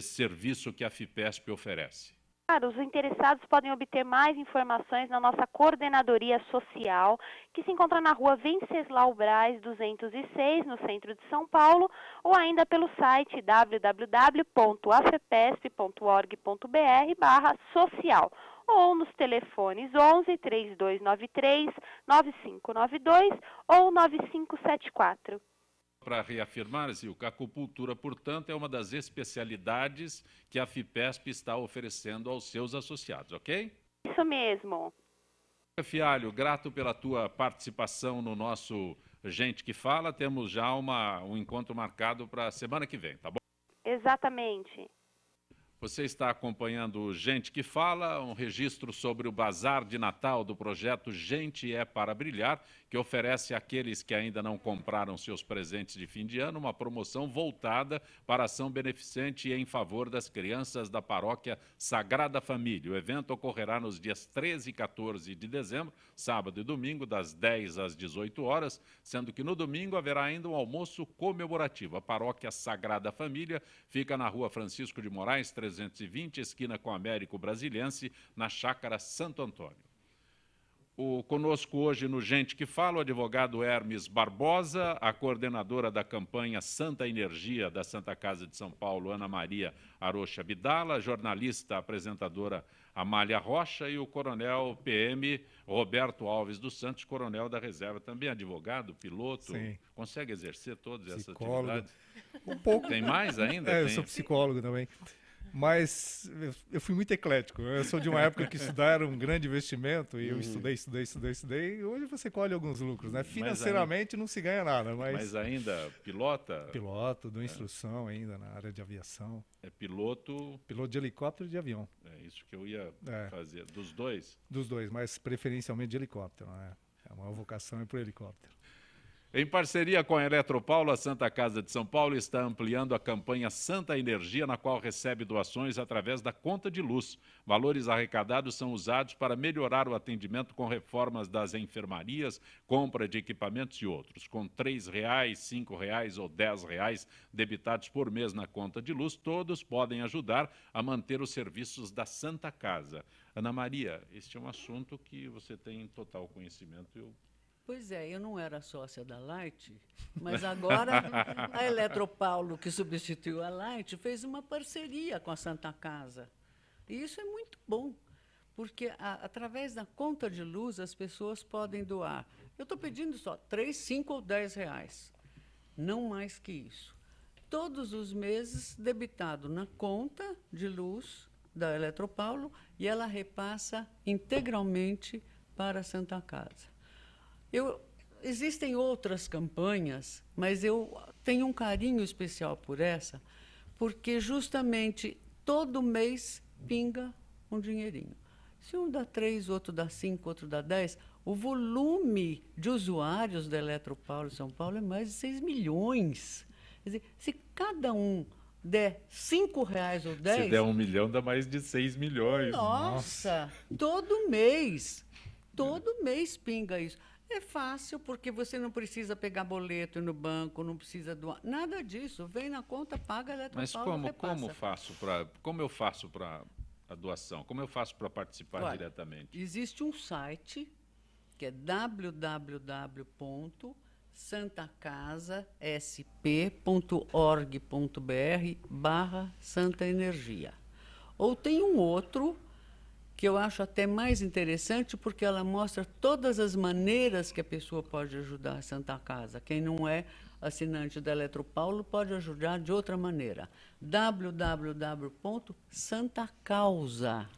serviço que a FIPESP oferece. Claro, os interessados podem obter mais informações na nossa coordenadoria social, que se encontra na rua Venceslau Braz 206, no centro de São Paulo, ou ainda pelo site www.afepesp.org.br/social. ou nos telefones 11 3293 9592 ou 9574. Para reafirmar, Zilka, a acupuntura, portanto, é uma das especialidades que a FIPESP está oferecendo aos seus associados, ok? Isso mesmo. Fialho, grato pela tua participação no nosso Gente que Fala. Temos já um encontro marcado para a semana que vem, tá bom? Exatamente. Você está acompanhando o Gente que Fala, um registro sobre o Bazar de Natal do projeto Gente é para Brilhar, que oferece àqueles que ainda não compraram seus presentes de fim de ano uma promoção voltada para ação beneficente em favor das crianças da paróquia Sagrada Família. O evento ocorrerá nos dias 13 e 14 de dezembro, sábado e domingo, das 10 às 18 horas, sendo que no domingo haverá ainda um almoço comemorativo. A paróquia Sagrada Família fica na rua Francisco de Moraes, 320, esquina com Américo Brasiliense, na Chácara Santo Antônio. Conosco hoje no Gente que Fala, o advogado Hermes Barbosa, a coordenadora da campanha Santa Energia da Santa Casa de São Paulo, Ana Maria Arocha Bidala, a jornalista apresentadora Amália Rocha e o coronel PM Roberto Alves dos Santos, coronel da reserva, também advogado, piloto. Sim. Consegue exercer todas essas Psicólogo. atividades? Um pouco. Tem mais ainda? Eu sou psicólogo também. Mas eu fui muito eclético. Eu sou de uma época que estudar era um grande investimento e eu estudei. E hoje você colhe alguns lucros, né? Financeiramente não se ganha nada. Mas ainda pilota? Piloto, dou instrução ainda na área de aviação. É piloto? Piloto de helicóptero e de avião. É isso que eu ia fazer. Dos dois? Dos dois, mas preferencialmente de helicóptero, né? A maior vocação é para o helicóptero. Em parceria com a Eletropaulo, a Santa Casa de São Paulo está ampliando a campanha Santa Energia, na qual recebe doações através da conta de luz. Valores arrecadados são usados para melhorar o atendimento com reformas das enfermarias, compra de equipamentos e outros. Com R$ 3,00, R$ 5,00 ou R$ 10,00 debitados por mês na conta de luz, todos podem ajudar a manter os serviços da Santa Casa. Ana Maria, este é um assunto que você tem total conhecimento. Pois é, eu não era sócia da Light, mas agora a Eletropaulo, que substituiu a Light, fez uma parceria com a Santa Casa. E isso é muito bom, porque através da conta de luz as pessoas podem doar. Eu estou pedindo só R$ 3, 5 ou R$ 10,00, não mais que isso. Todos os meses debitado na conta de luz da Eletropaulo e ela repassa integralmente para a Santa Casa. Existem outras campanhas, mas eu tenho um carinho especial por essa, porque justamente todo mês pinga um dinheirinho. Se um dá 3, outro dá 5, outro dá 10, o volume de usuários da Eletropaulo São Paulo é mais de 6 milhões. Quer dizer, se cada um der R$ 5,00 ou 10... Se der 1 milhão, dá mais de 6 milhões. Nossa! Todo mês pinga isso. É fácil, porque você não precisa pegar boleto no banco, não precisa doar, nada disso. Vem na conta, paga a Eletropaulo. Mas como eu faço para a doação? Como eu faço para participar diretamente? Existe um site que é www.santacasasp.org.br/Santa Energia. Ou tem um outro que eu acho até mais interessante, porque ela mostra todas as maneiras que a pessoa pode ajudar a Santa Casa. Quem não é assinante da Eletropaulo pode ajudar de outra maneira. www.santacausa.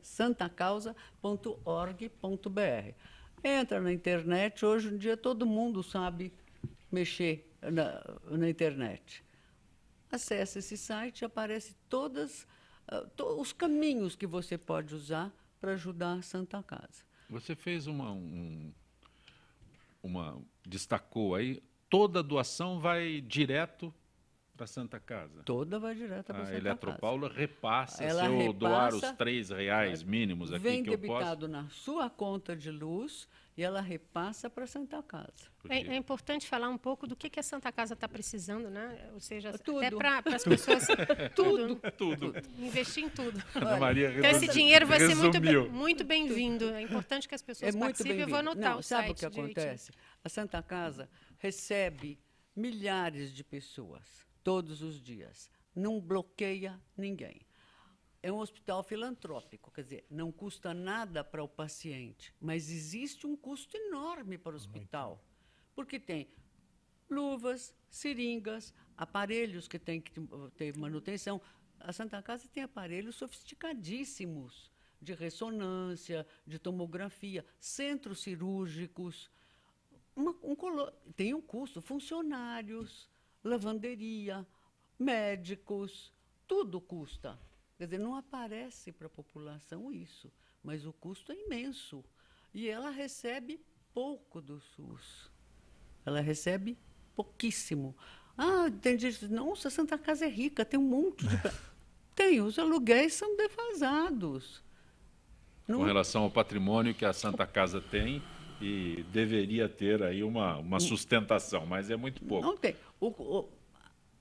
santacausa.org.br. Entra na internet, hoje em dia todo mundo sabe mexer na internet. Acesse esse site, aparece todos os caminhos que você pode usar para ajudar a Santa Casa. Você fez destacou aí, toda doação vai direto para a Santa Casa? Toda vai direto para a Santa Casa. A Eletropaulo repassa, se eu doar os R$ 3,00 mínimos aqui vem que eu posso... debitado na sua conta de luz e ela repassa para a Santa Casa. É importante falar um pouco do que a Santa Casa está precisando, né? Ou seja, tudo. até para as pessoas... Tudo. Investir em tudo. Ana Maria então, esse dinheiro vai ser muito bem-vindo. É importante que as pessoas participem. Eu vou anotar o site. Sabe o que acontece? A Santa Casa recebe milhares de pessoas todos os dias. Não bloqueia ninguém. é um hospital filantrópico, quer dizer, não custa nada para o paciente, mas existe um custo enorme para o hospital, porque tem luvas, seringas, aparelhos que tem que ter manutenção. A Santa Casa tem aparelhos sofisticadíssimos de ressonância, de tomografia, centros cirúrgicos. Tem um custo, funcionários, lavanderia, médicos, tudo custa. Quer dizer, não aparece para a população isso, mas o custo é imenso. E ela recebe pouco do SUS. Ela recebe pouquíssimo. Tem gente que diz, nossa, Santa Casa é rica, tem um monte de... Tem, os aluguéis são defasados. Com relação ao patrimônio que a Santa Casa tem e deveria ter aí uma sustentação, mas é muito pouco. Não tem.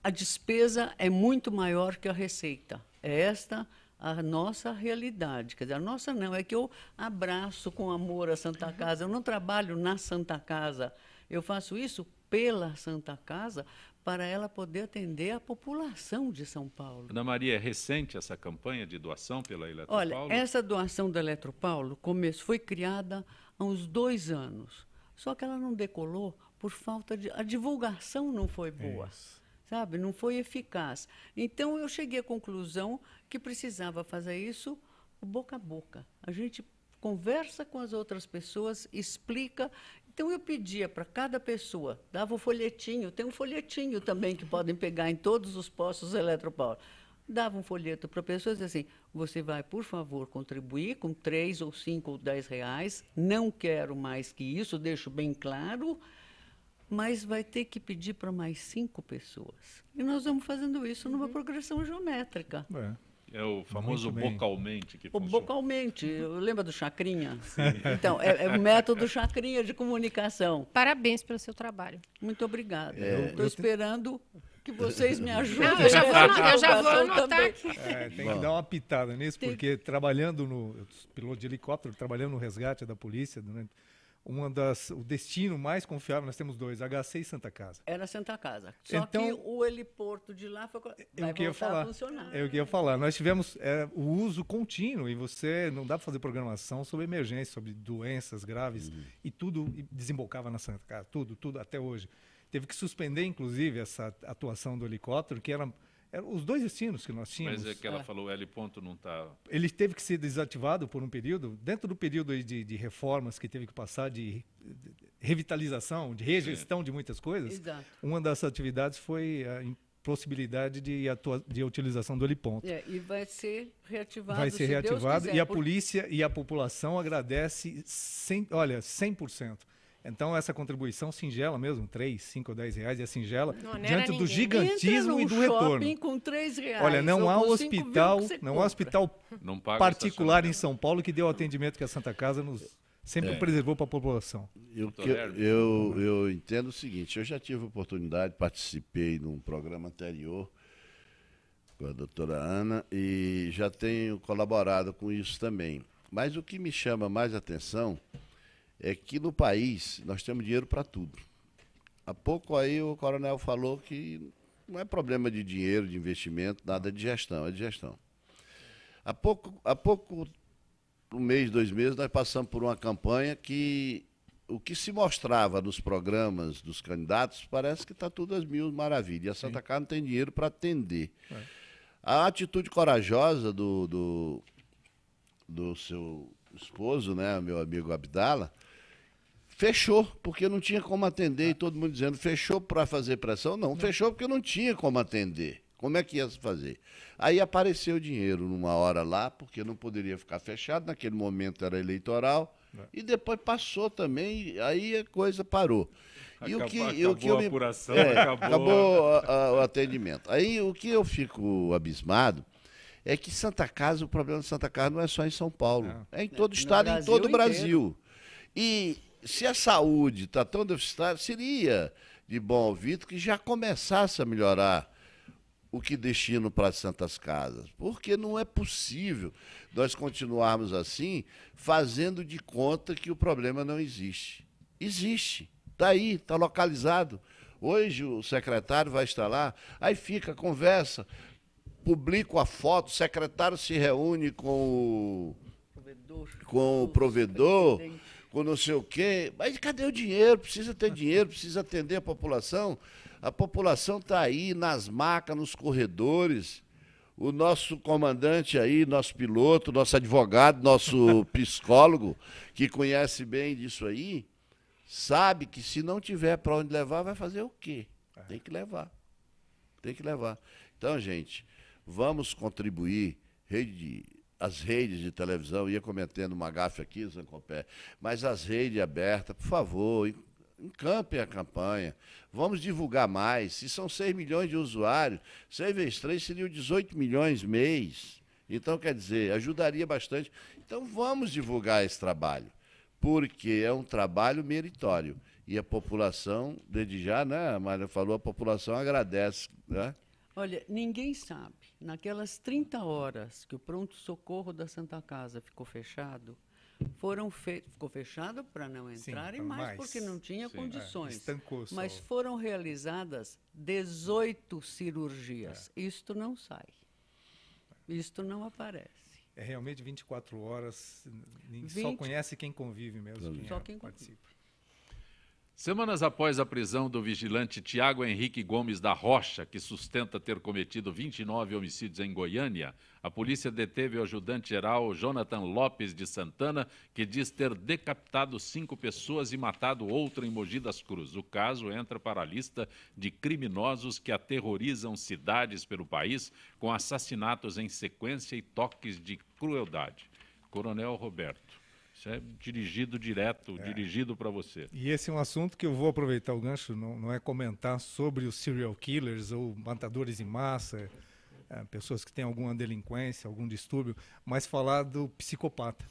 A despesa é muito maior que a receita. É esta a nossa realidade. Quer dizer, a nossa não, é que eu abraço com amor a Santa Casa. Eu não trabalho na Santa Casa. Eu faço isso pela Santa Casa para ela poder atender a população de São Paulo. Ana Maria, é recente essa campanha de doação pela Eletropaulo? Olha, essa doação da Eletropaulo foi criada há uns 2 anos. Só que ela não decolou por falta de... A divulgação não foi boa. Sabe? Não foi eficaz. Então, eu cheguei à conclusão que precisava fazer isso boca a boca. A gente conversa com as outras pessoas, explica. Então, eu pedia para cada pessoa, dava um folhetinho, tem um folhetinho também que podem pegar em todos os postos Eletropaulo. Dava um folheto para a pessoa e dizia assim, você vai, por favor, contribuir com 3 ou 5 ou 10 reais, não quero mais que isso, deixo bem claro, mas vai ter que pedir para mais 5 pessoas. E nós vamos fazendo isso numa progressão geométrica. É o famoso bocalmente que funciona. O bocalmente, lembra do Chacrinha? Sim. Então, é o método Chacrinha de comunicação. Parabéns pelo seu trabalho. Muito obrigada. Estou esperando que vocês me ajudem. Não, eu já vou anotar aqui. Tem que dar uma pitada nisso, porque trabalhando no piloto de helicóptero, trabalhando no resgate da polícia, o destino mais confiável, nós temos 2, HC e Santa Casa. Era Santa Casa. Só que o heliporto de lá vai voltar a funcionar. Eu queria falar. Nós tivemos o uso contínuo e você não dá para fazer programação sobre emergência, sobre doenças graves e tudo desembocava na Santa Casa, tudo até hoje. Teve que suspender, inclusive, essa atuação do helicóptero, que eram os 2 destinos que nós tínhamos. Mas é que ela falou, o heliponto não está... Ele teve que ser desativado por um período, dentro do período aí de reformas que teve que passar, de revitalização, de regestão de muitas coisas. Exato. Uma das atividades foi a impossibilidade de utilização do heliponto. E vai ser reativado. Vai ser reativado e a polícia e a população agradece 100%. Então, essa contribuição singela mesmo, 3, 5 ou 10 reais, é singela, diante do gigantismo e do retorno. Com 3 reais, olha, não há hospital particular em São Paulo que dê o atendimento que a Santa Casa sempre preservou para a população. Eu entendo o seguinte, eu já tive a oportunidade, participei num programa anterior com a doutora Ana e já tenho colaborado com isso também. Mas o que me chama mais atenção é que no país nós temos dinheiro para tudo. Há pouco aí o coronel falou que não é problema de dinheiro, de investimento, nada de gestão, é de gestão. Há pouco, um mês, 2 meses, nós passamos por uma campanha que o que se mostrava nos programas dos candidatos parece que está tudo às mil maravilhas. E a Santa Casa não tem dinheiro para atender. A atitude corajosa do seu esposo, né, meu amigo Abdala, fechou, porque não tinha como atender, e todo mundo dizendo, fechou para fazer pressão? Não, fechou porque não tinha como atender. Como é que ia se fazer? Aí apareceu dinheiro numa hora lá, porque não poderia ficar fechado, naquele momento era eleitoral, e depois passou também, aí a coisa parou. Acabou a apuração, acabou o atendimento. Aí o que eu fico abismado é que Santa Casa, o problema de Santa Casa não é só em São Paulo, é em todo o estado, em todo o Brasil. E se a saúde está tão deficitária, seria de bom ouvido que já começasse a melhorar o que destino para as Santas Casas, porque não é possível nós continuarmos assim, fazendo de conta que o problema não existe. Existe, está aí, está localizado. Hoje o secretário vai estar lá, aí fica a conversa. publicam a foto, o secretário se reúne com o provedor, com não sei o quê. Mas cadê o dinheiro? Precisa ter dinheiro, precisa atender a população. A população está aí nas macas, nos corredores. O nosso comandante aí, nosso piloto, nosso advogado, nosso psicólogo, que conhece bem disso aí, sabe que se não tiver para onde levar, vai fazer o quê? Tem que levar. Tem que levar. Então, gente, vamos contribuir. As redes de televisão, ia cometendo uma gafe aqui, Zancopé, mas as redes abertas, por favor, encampem a campanha. Vamos divulgar mais. Se são 6 milhões de usuários, 6 vezes 3 seriam 18 milhões mês. Então, quer dizer, ajudaria bastante. Então, vamos divulgar esse trabalho, porque é um trabalho meritório. E a população, desde já, né, a Maria falou, a população agradece, né? Olha, ninguém sabe. Naquelas 30 horas que o pronto-socorro da Santa Casa ficou fechado, ficou fechado para não entrar, e mais porque não tinha condições. Estancou só. Mas foram realizadas 18 cirurgias. Isto não sai. Isto não aparece. É realmente 24 horas, só conhece quem convive mesmo, só quem participa. Semanas após a prisão do vigilante Tiago Henrique Gomes da Rocha, que sustenta ter cometido 29 homicídios em Goiânia, a polícia deteve o ajudante-geral Jonathan Lopes de Santana, que diz ter decapitado 5 pessoas e matado outra em Mogi das Cruzes. O caso entra para a lista de criminosos que aterrorizam cidades pelo país, com assassinatos em sequência e toques de crueldade. Coronel Roberto. Isso é dirigido direto, dirigido para você. E esse é um assunto que eu vou aproveitar o gancho, não é comentar sobre os serial killers ou matadores em massa, pessoas que têm alguma delinquência, algum distúrbio, mas falar do psicopata.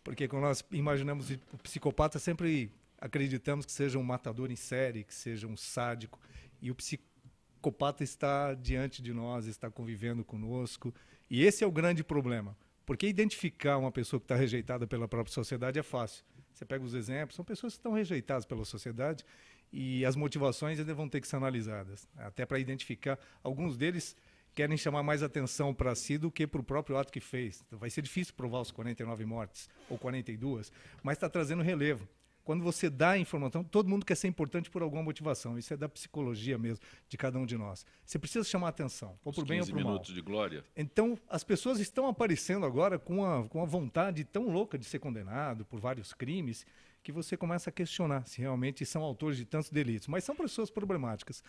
Porque quando nós imaginamos o psicopata, sempre acreditamos que seja um matador em série, que seja um sádico. E o psicopata está diante de nós, está convivendo conosco. E esse é o grande problema. Porque identificar uma pessoa que está rejeitada pela própria sociedade é fácil. Você pega os exemplos, são pessoas que estão rejeitadas pela sociedade e as motivações ainda vão ter que ser analisadas. Até para identificar, alguns deles querem chamar mais atenção para si do que para o próprio ato que fez. Então, vai ser difícil provar os 49 mortes ou 42, mas está trazendo relevo. Quando você dá a informação, todo mundo quer ser importante por alguma motivação. Isso é da psicologia mesmo, de cada um de nós. Você precisa chamar atenção, ou por bem ou por mal. 15 minutos de glória. Então, as pessoas estão aparecendo agora com uma vontade tão louca de ser condenado por vários crimes, que você começa a questionar se realmente são autores de tantos delitos. Mas são pessoas problemáticas.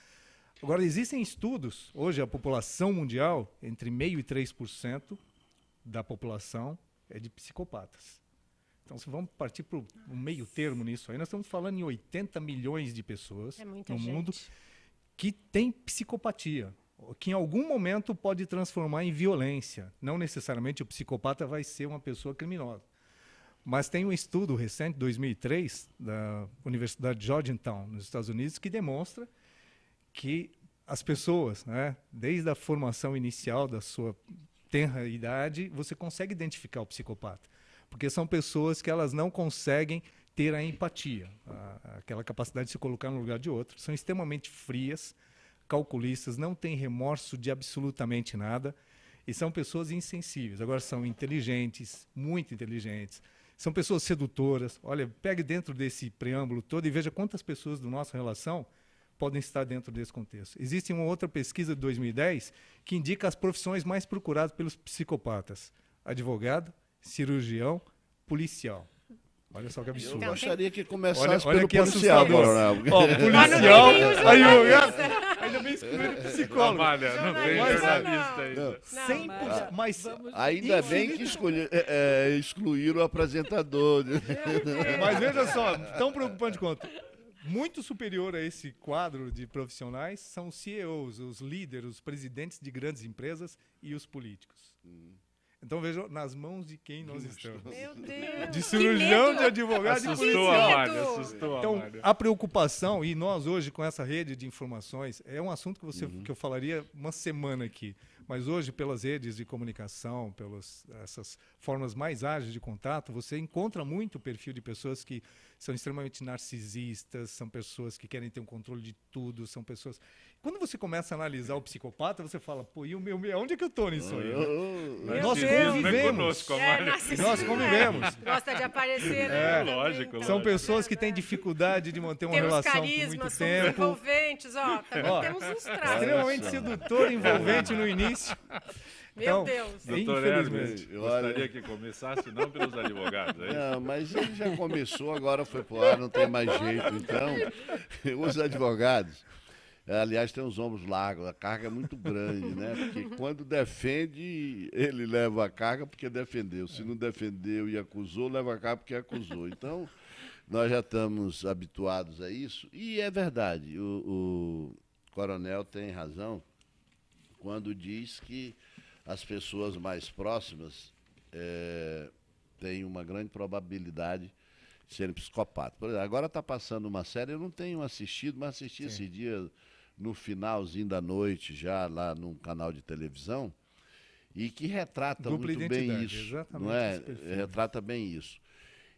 Agora, existem estudos, hoje a população mundial, entre 0,5% e 3% da população é de psicopatas. Então, se vamos partir para um meio termo nisso aí, nós estamos falando em 80 milhões de pessoas no mundo que têm psicopatia, que em algum momento pode transformar em violência. Não necessariamente o psicopata vai ser uma pessoa criminosa. Mas tem um estudo recente, 2003, da Universidade de Georgetown, nos Estados Unidos, que demonstra que as pessoas, né, desde a formação inicial da sua tenra idade, você consegue identificar o psicopata. Porque são pessoas que elas não conseguem ter a empatia, aquela capacidade de se colocar no lugar de outro. São extremamente frias, calculistas, não têm remorso de absolutamente nada e são pessoas insensíveis. Agora, são inteligentes, muito inteligentes. São pessoas sedutoras. Olha, pegue dentro desse preâmbulo todo e veja quantas pessoas da nossa relação podem estar dentro desse contexto. Existe uma outra pesquisa de 2010 que indica as profissões mais procuradas pelos psicopatas: advogado, cirurgião, policial. Olha só que absurdo. Eu gostaria que começasse pelo policial, coronel. Policial, ainda bem excluíram psicólogo. Não tem jornalista ainda. Mas ainda bem que excluíram o apresentador. Mas veja só, tão preocupante quanto. Muito superior a esse quadro de profissionais são os CEOs, os líderes, os presidentes de grandes empresas e os políticos. Então, vejam nas mãos de quem nós estamos. Meu Deus. De cirurgião, de advogado e Assustou a Mário, assustou a Então, Mário. a preocupação, e nós hoje com essa rede de informações, é um assunto que eu falaria uma semana aqui, mas hoje pelas redes de comunicação, pelas essas formas mais ágeis de contato, você encontra muito o perfil de pessoas que são extremamente narcisistas, são pessoas que querem ter um controle de tudo, são pessoas... Quando você começa a analisar o psicopata, você fala, pô, e o meu, onde é que eu tô nisso aí? Nós convivemos. Nós convivemos. Gosta de aparecer, né? Lógico. São pessoas que têm dificuldade de manter uma relação carisma, por muito somos tempo. envolventes, também temos uns traços. Extremamente sedutor, envolvente no início. Meu Deus. Doutor Infelizmente. Hermes, gostaria que começasse não pelos advogados, é isso? Não, mas ele já começou, agora foi pro ar, não tem mais jeito. Então, os advogados, aliás, tem os ombros largos, a carga é muito grande, né? Porque quando defende, ele leva a carga porque defendeu. Se não defendeu e acusou, leva a carga porque acusou. Então, nós já estamos habituados a isso. E é verdade, o coronel tem razão quando diz que as pessoas mais próximas têm uma grande probabilidade de serem psicopatas. Por exemplo, agora está passando uma série, eu não tenho assistido, mas assisti esse dia no finalzinho da noite, já lá num canal de televisão, e que retrata muito bem isso. Não é? Retrata bem isso.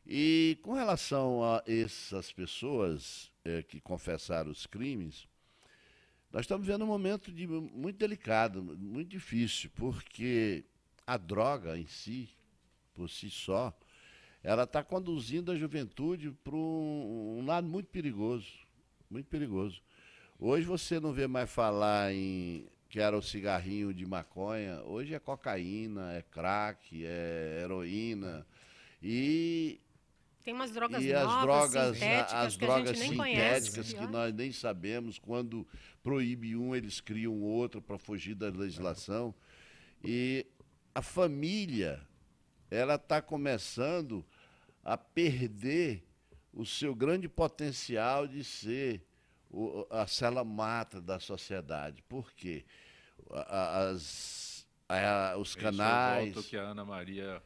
E com relação a essas pessoas que confessaram os crimes, nós estamos vendo um momento muito delicado, muito difícil, porque a droga em si, por si só, ela está conduzindo a juventude para um lado muito perigoso, muito perigoso. Hoje você não vê mais falar em que era o cigarrinho de maconha, hoje é cocaína, é crack, é heroína e... Tem umas drogas novas, as drogas sintéticas que nós nem sabemos. Quando proíbe um, eles criam outro para fugir da legislação. E a família, ela está começando a perder o seu grande potencial de ser a célula máter da sociedade. Por quê? Os canais... Volta que a Ana Maria...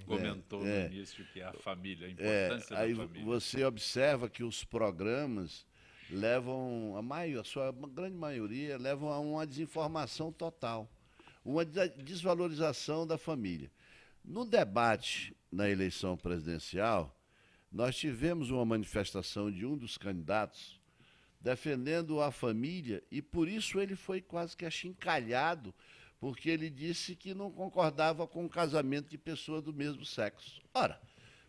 comentou no início que é a família, a importância da família. Você observa que os programas levam, a sua grande maioria, levam a uma desinformação total, uma desvalorização da família. No debate na eleição presidencial, nós tivemos uma manifestação de um dos candidatos defendendo a família e por isso ele foi quase que achincalhado, porque ele disse que não concordava com o casamento de pessoas do mesmo sexo. Ora,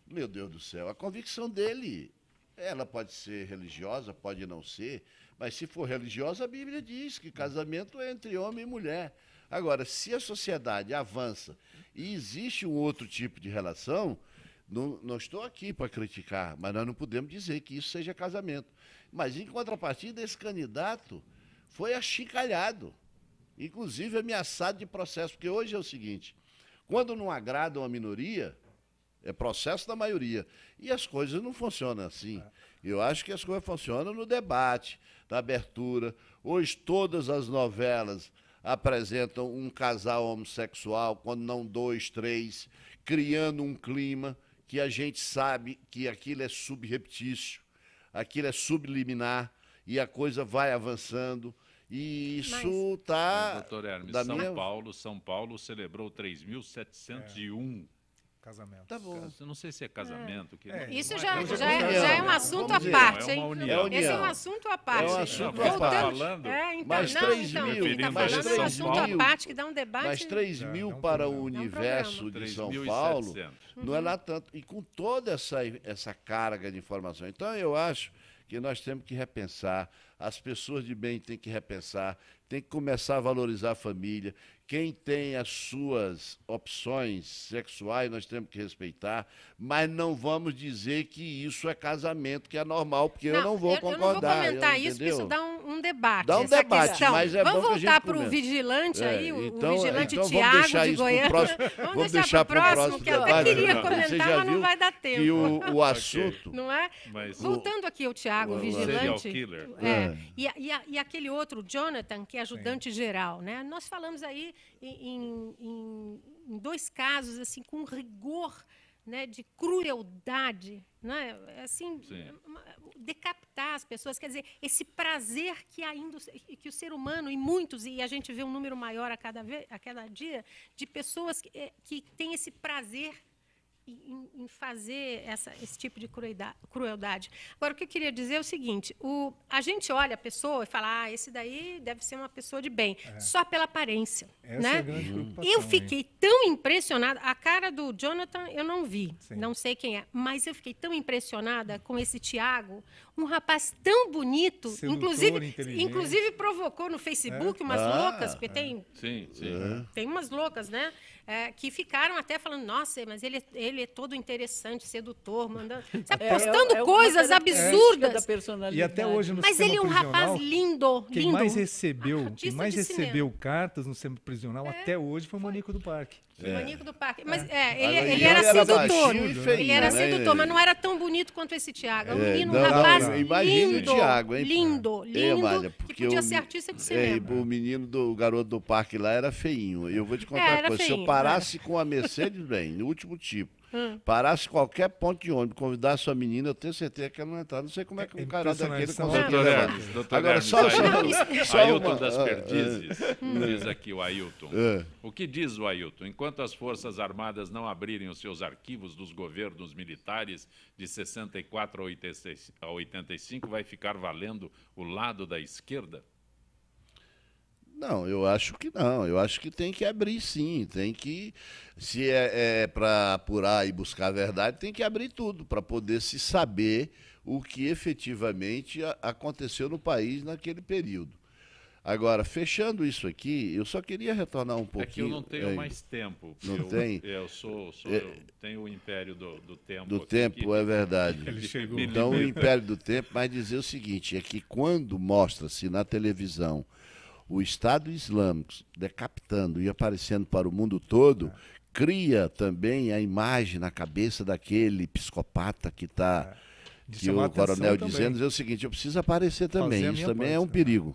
meu Deus do céu, a convicção dele, ela pode ser religiosa, pode não ser, mas se for religiosa, a Bíblia diz que casamento é entre homem e mulher. Agora, se a sociedade avança e existe um outro tipo de relação, não estou aqui para criticar, mas nós não podemos dizer que isso seja casamento. Mas, em contrapartida, esse candidato foi achincalhado, inclusive ameaçado de processo, porque hoje é o seguinte, quando não agrada uma minoria, é processo da maioria, e as coisas não funcionam assim. Eu acho que as coisas funcionam no debate, na abertura. Hoje todas as novelas apresentam um casal homossexual, quando não 2, 3, criando um clima que a gente sabe que aquilo é subreptício, aquilo é subliminar, e a coisa vai avançando. E isso está... Doutor Hermes, São Paulo celebrou 3.701 casamento. Tá bom. Eu não sei se é casamento. Isso já é um assunto à parte, hein? Esse é um assunto à parte. É um assunto à parte. Mais 3 mil. Mais 3 mil. Assunto à parte que dá um debate. Mais 3 mil para o universo de São Paulo. Não é lá tanto. E com toda essa carga de informação. Então, eu acho que nós temos que repensar. As pessoas de bem têm que repensar. Tem que começar a valorizar a família. Quem tem as suas opções sexuais, nós temos que respeitar, mas não vamos dizer que isso é casamento, que é normal, porque eu não vou concordar. Eu não vou comentar isso, porque isso dá um debate. Dá um debate, mas é bom que a gente Vamos voltar para o vigilante aí, o vigilante Tiago de Goiânia. Vamos deixar para o próximo que eu até queria comentar, mas não vai dar tempo. E o assunto... Não é? Voltando aqui ao Tiago, o vigilante... E aquele outro, Jonathan, que é ajudante geral, né? Nós falamos aí em 2 casos assim com rigor, né, de crueldade, né? Assim, decapitar as pessoas, quer dizer, esse prazer que o ser humano, e muitos, e a gente vê um número maior a cada dia, de pessoas que têm esse prazer em fazer esse tipo de crueldade. Agora, o que eu queria dizer é o seguinte, a gente olha a pessoa e fala, esse daí deve ser uma pessoa de bem, só pela aparência. Essa né? é a grande preocupação, Eu fiquei tão impressionada, a cara do Jonathan eu não vi, não sei quem é, mas eu fiquei tão impressionada com esse Tiago, um rapaz tão bonito, sedutor, inclusive provocou no Facebook umas loucas, porque tem umas loucas, né? Que ficaram até falando, nossa, mas ele é todo interessante, sedutor, mandando, sabe, postando coisas absurdas. Da personalidade. E até hoje no mas sistema ele é um rapaz lindo, Quem lindo. mais recebeu cartas no sistema prisional até hoje foi o Maníaco do Parque. O Maníaco do Parque. Mas ele era sedutor. Ele era sedutor, mas não era tão bonito quanto esse Tiago. É um menino, um rapaz lindo. Thiago, hein? Lindo, que podia ser artista de cinema. O garoto do parque lá era feinho. Eu vou te contar uma coisa. Se eu parasse com a Mercedes-Benz, no último tipo, parasse qualquer ponto de ônibus, convidasse a menina, eu tenho certeza que ela não entrar. Não sei como é que um cara daquele consegue levar. Agora, só Ailton das Perdizes, diz aqui o Ailton. O que diz o Ailton? Enquanto as Forças Armadas não abrirem os seus arquivos dos governos militares de 64 a 85, vai ficar valendo o lado da esquerda? Não, eu acho que não. Eu acho que tem que abrir, sim. Tem que, se é para apurar e buscar a verdade, tem que abrir tudo para poder se saber o que efetivamente aconteceu no país naquele período. Agora, fechando isso aqui, eu só queria retornar um pouquinho. É que eu não tenho mais tempo. Não tem? Eu tenho o Império do Tempo. Do Tempo, é verdade. Ele chegou. Então, o Império do Tempo, mas dizer o seguinte, é que quando mostra-se na televisão o Estado Islâmico decapitando e aparecendo para o mundo todo, cria também a imagem na cabeça daquele psicopata que está, que o coronel dizendo, é o seguinte, eu preciso aparecer também, isso também é um perigo.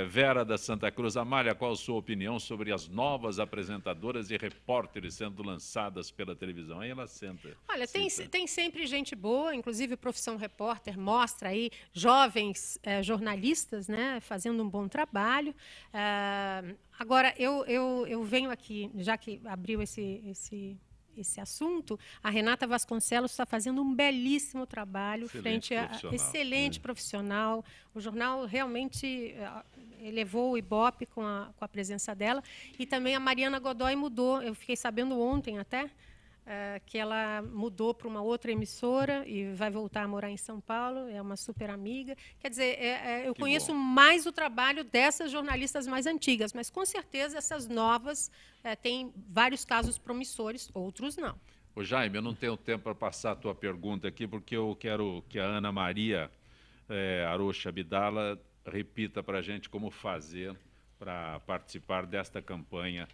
Vera da Santa Cruz, Amália, qual a sua opinião sobre as novas apresentadoras e repórteres sendo lançadas pela televisão? Aí ela senta. Olha, tem sempre gente boa, inclusive Profissão Repórter mostra aí jovens jornalistas, né, fazendo um bom trabalho. Agora, eu venho aqui, já que abriu esse assunto, a Renata Vasconcelos está fazendo um belíssimo trabalho, excelente profissional. O jornal realmente elevou o Ibope com a presença dela. E também a Mariana Godoy mudou, eu fiquei sabendo ontem até, que ela mudou para uma outra emissora e vai voltar a morar em São Paulo, é uma super amiga. Quer dizer, eu conheço mais o trabalho dessas jornalistas mais antigas, mas com certeza essas novas têm vários casos promissores, outros não. Ô Jaime, eu não tenho tempo para passar a tua pergunta aqui, porque eu quero que a Ana Maria Arocha Abdala repita para a gente como fazer para participar desta campanha.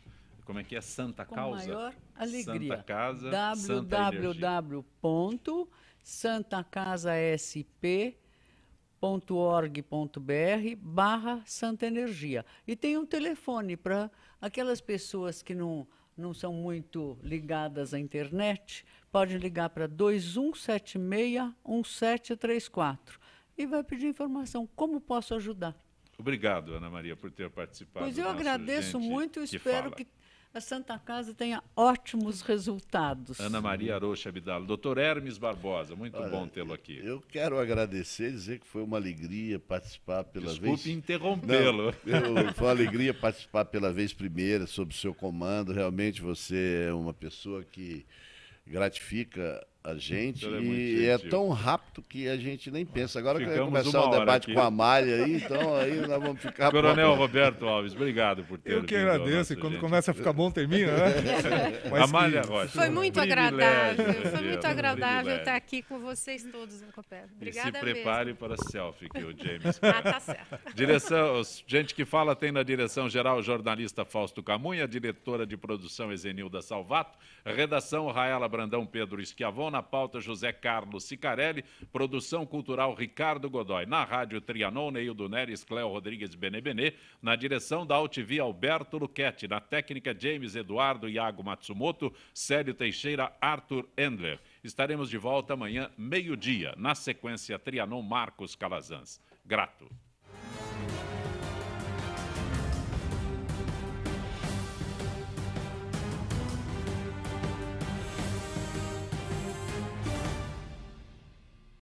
Como é que é? Santa Causa? Com maior alegria. Santa Casa, www.santacasasp.org.br/Santa Energia. E tem um telefone para aquelas pessoas que não são muito ligadas à internet, podem ligar para 2176-1734 e vai pedir informação. Como posso ajudar? Obrigado, Ana Maria, por ter participado. Pois eu agradeço muito e espero que a Santa Casa tenha ótimos resultados. Ana Maria Arocha Abdala. Doutor Hermes Barbosa, muito bom tê-lo aqui. Eu quero agradecer, dizer que foi uma alegria participar pela vez... Desculpe interrompê-lo. Foi uma alegria participar pela vez primeira, sob o seu comando. Realmente você é uma pessoa que gratifica a gente e é tão rápido que a gente nem pensa. Agora que vai começar o debate com a Amália aí, então aí nós vamos ficar... Coronel Roberto Alves, obrigado por ter vindo. Eu que agradeço, e quando começa a ficar bom, termina, né? Amália Rocha. Foi muito agradável estar aqui com vocês todos no Copérnico. Obrigada mesmo. E se prepare para a selfie, que o James... tá certo. Gente que fala tem na direção-geral o jornalista Fausto Camunha, diretora de produção Ezenilda Salvato, redação Raela Brandão, Pedro Schiavon, na pauta José Carlos Sicarelli, produção cultural Ricardo Godoy, na rádio Trianon, Neildo Neres, Cléo Rodrigues Benebenê, na direção da Altivia Alberto Luchetti, na técnica James Eduardo Iago Matsumoto, Célio Teixeira, Arthur Endler. Estaremos de volta amanhã, meio-dia, na sequência Trianon Marcos Calazans. Grato.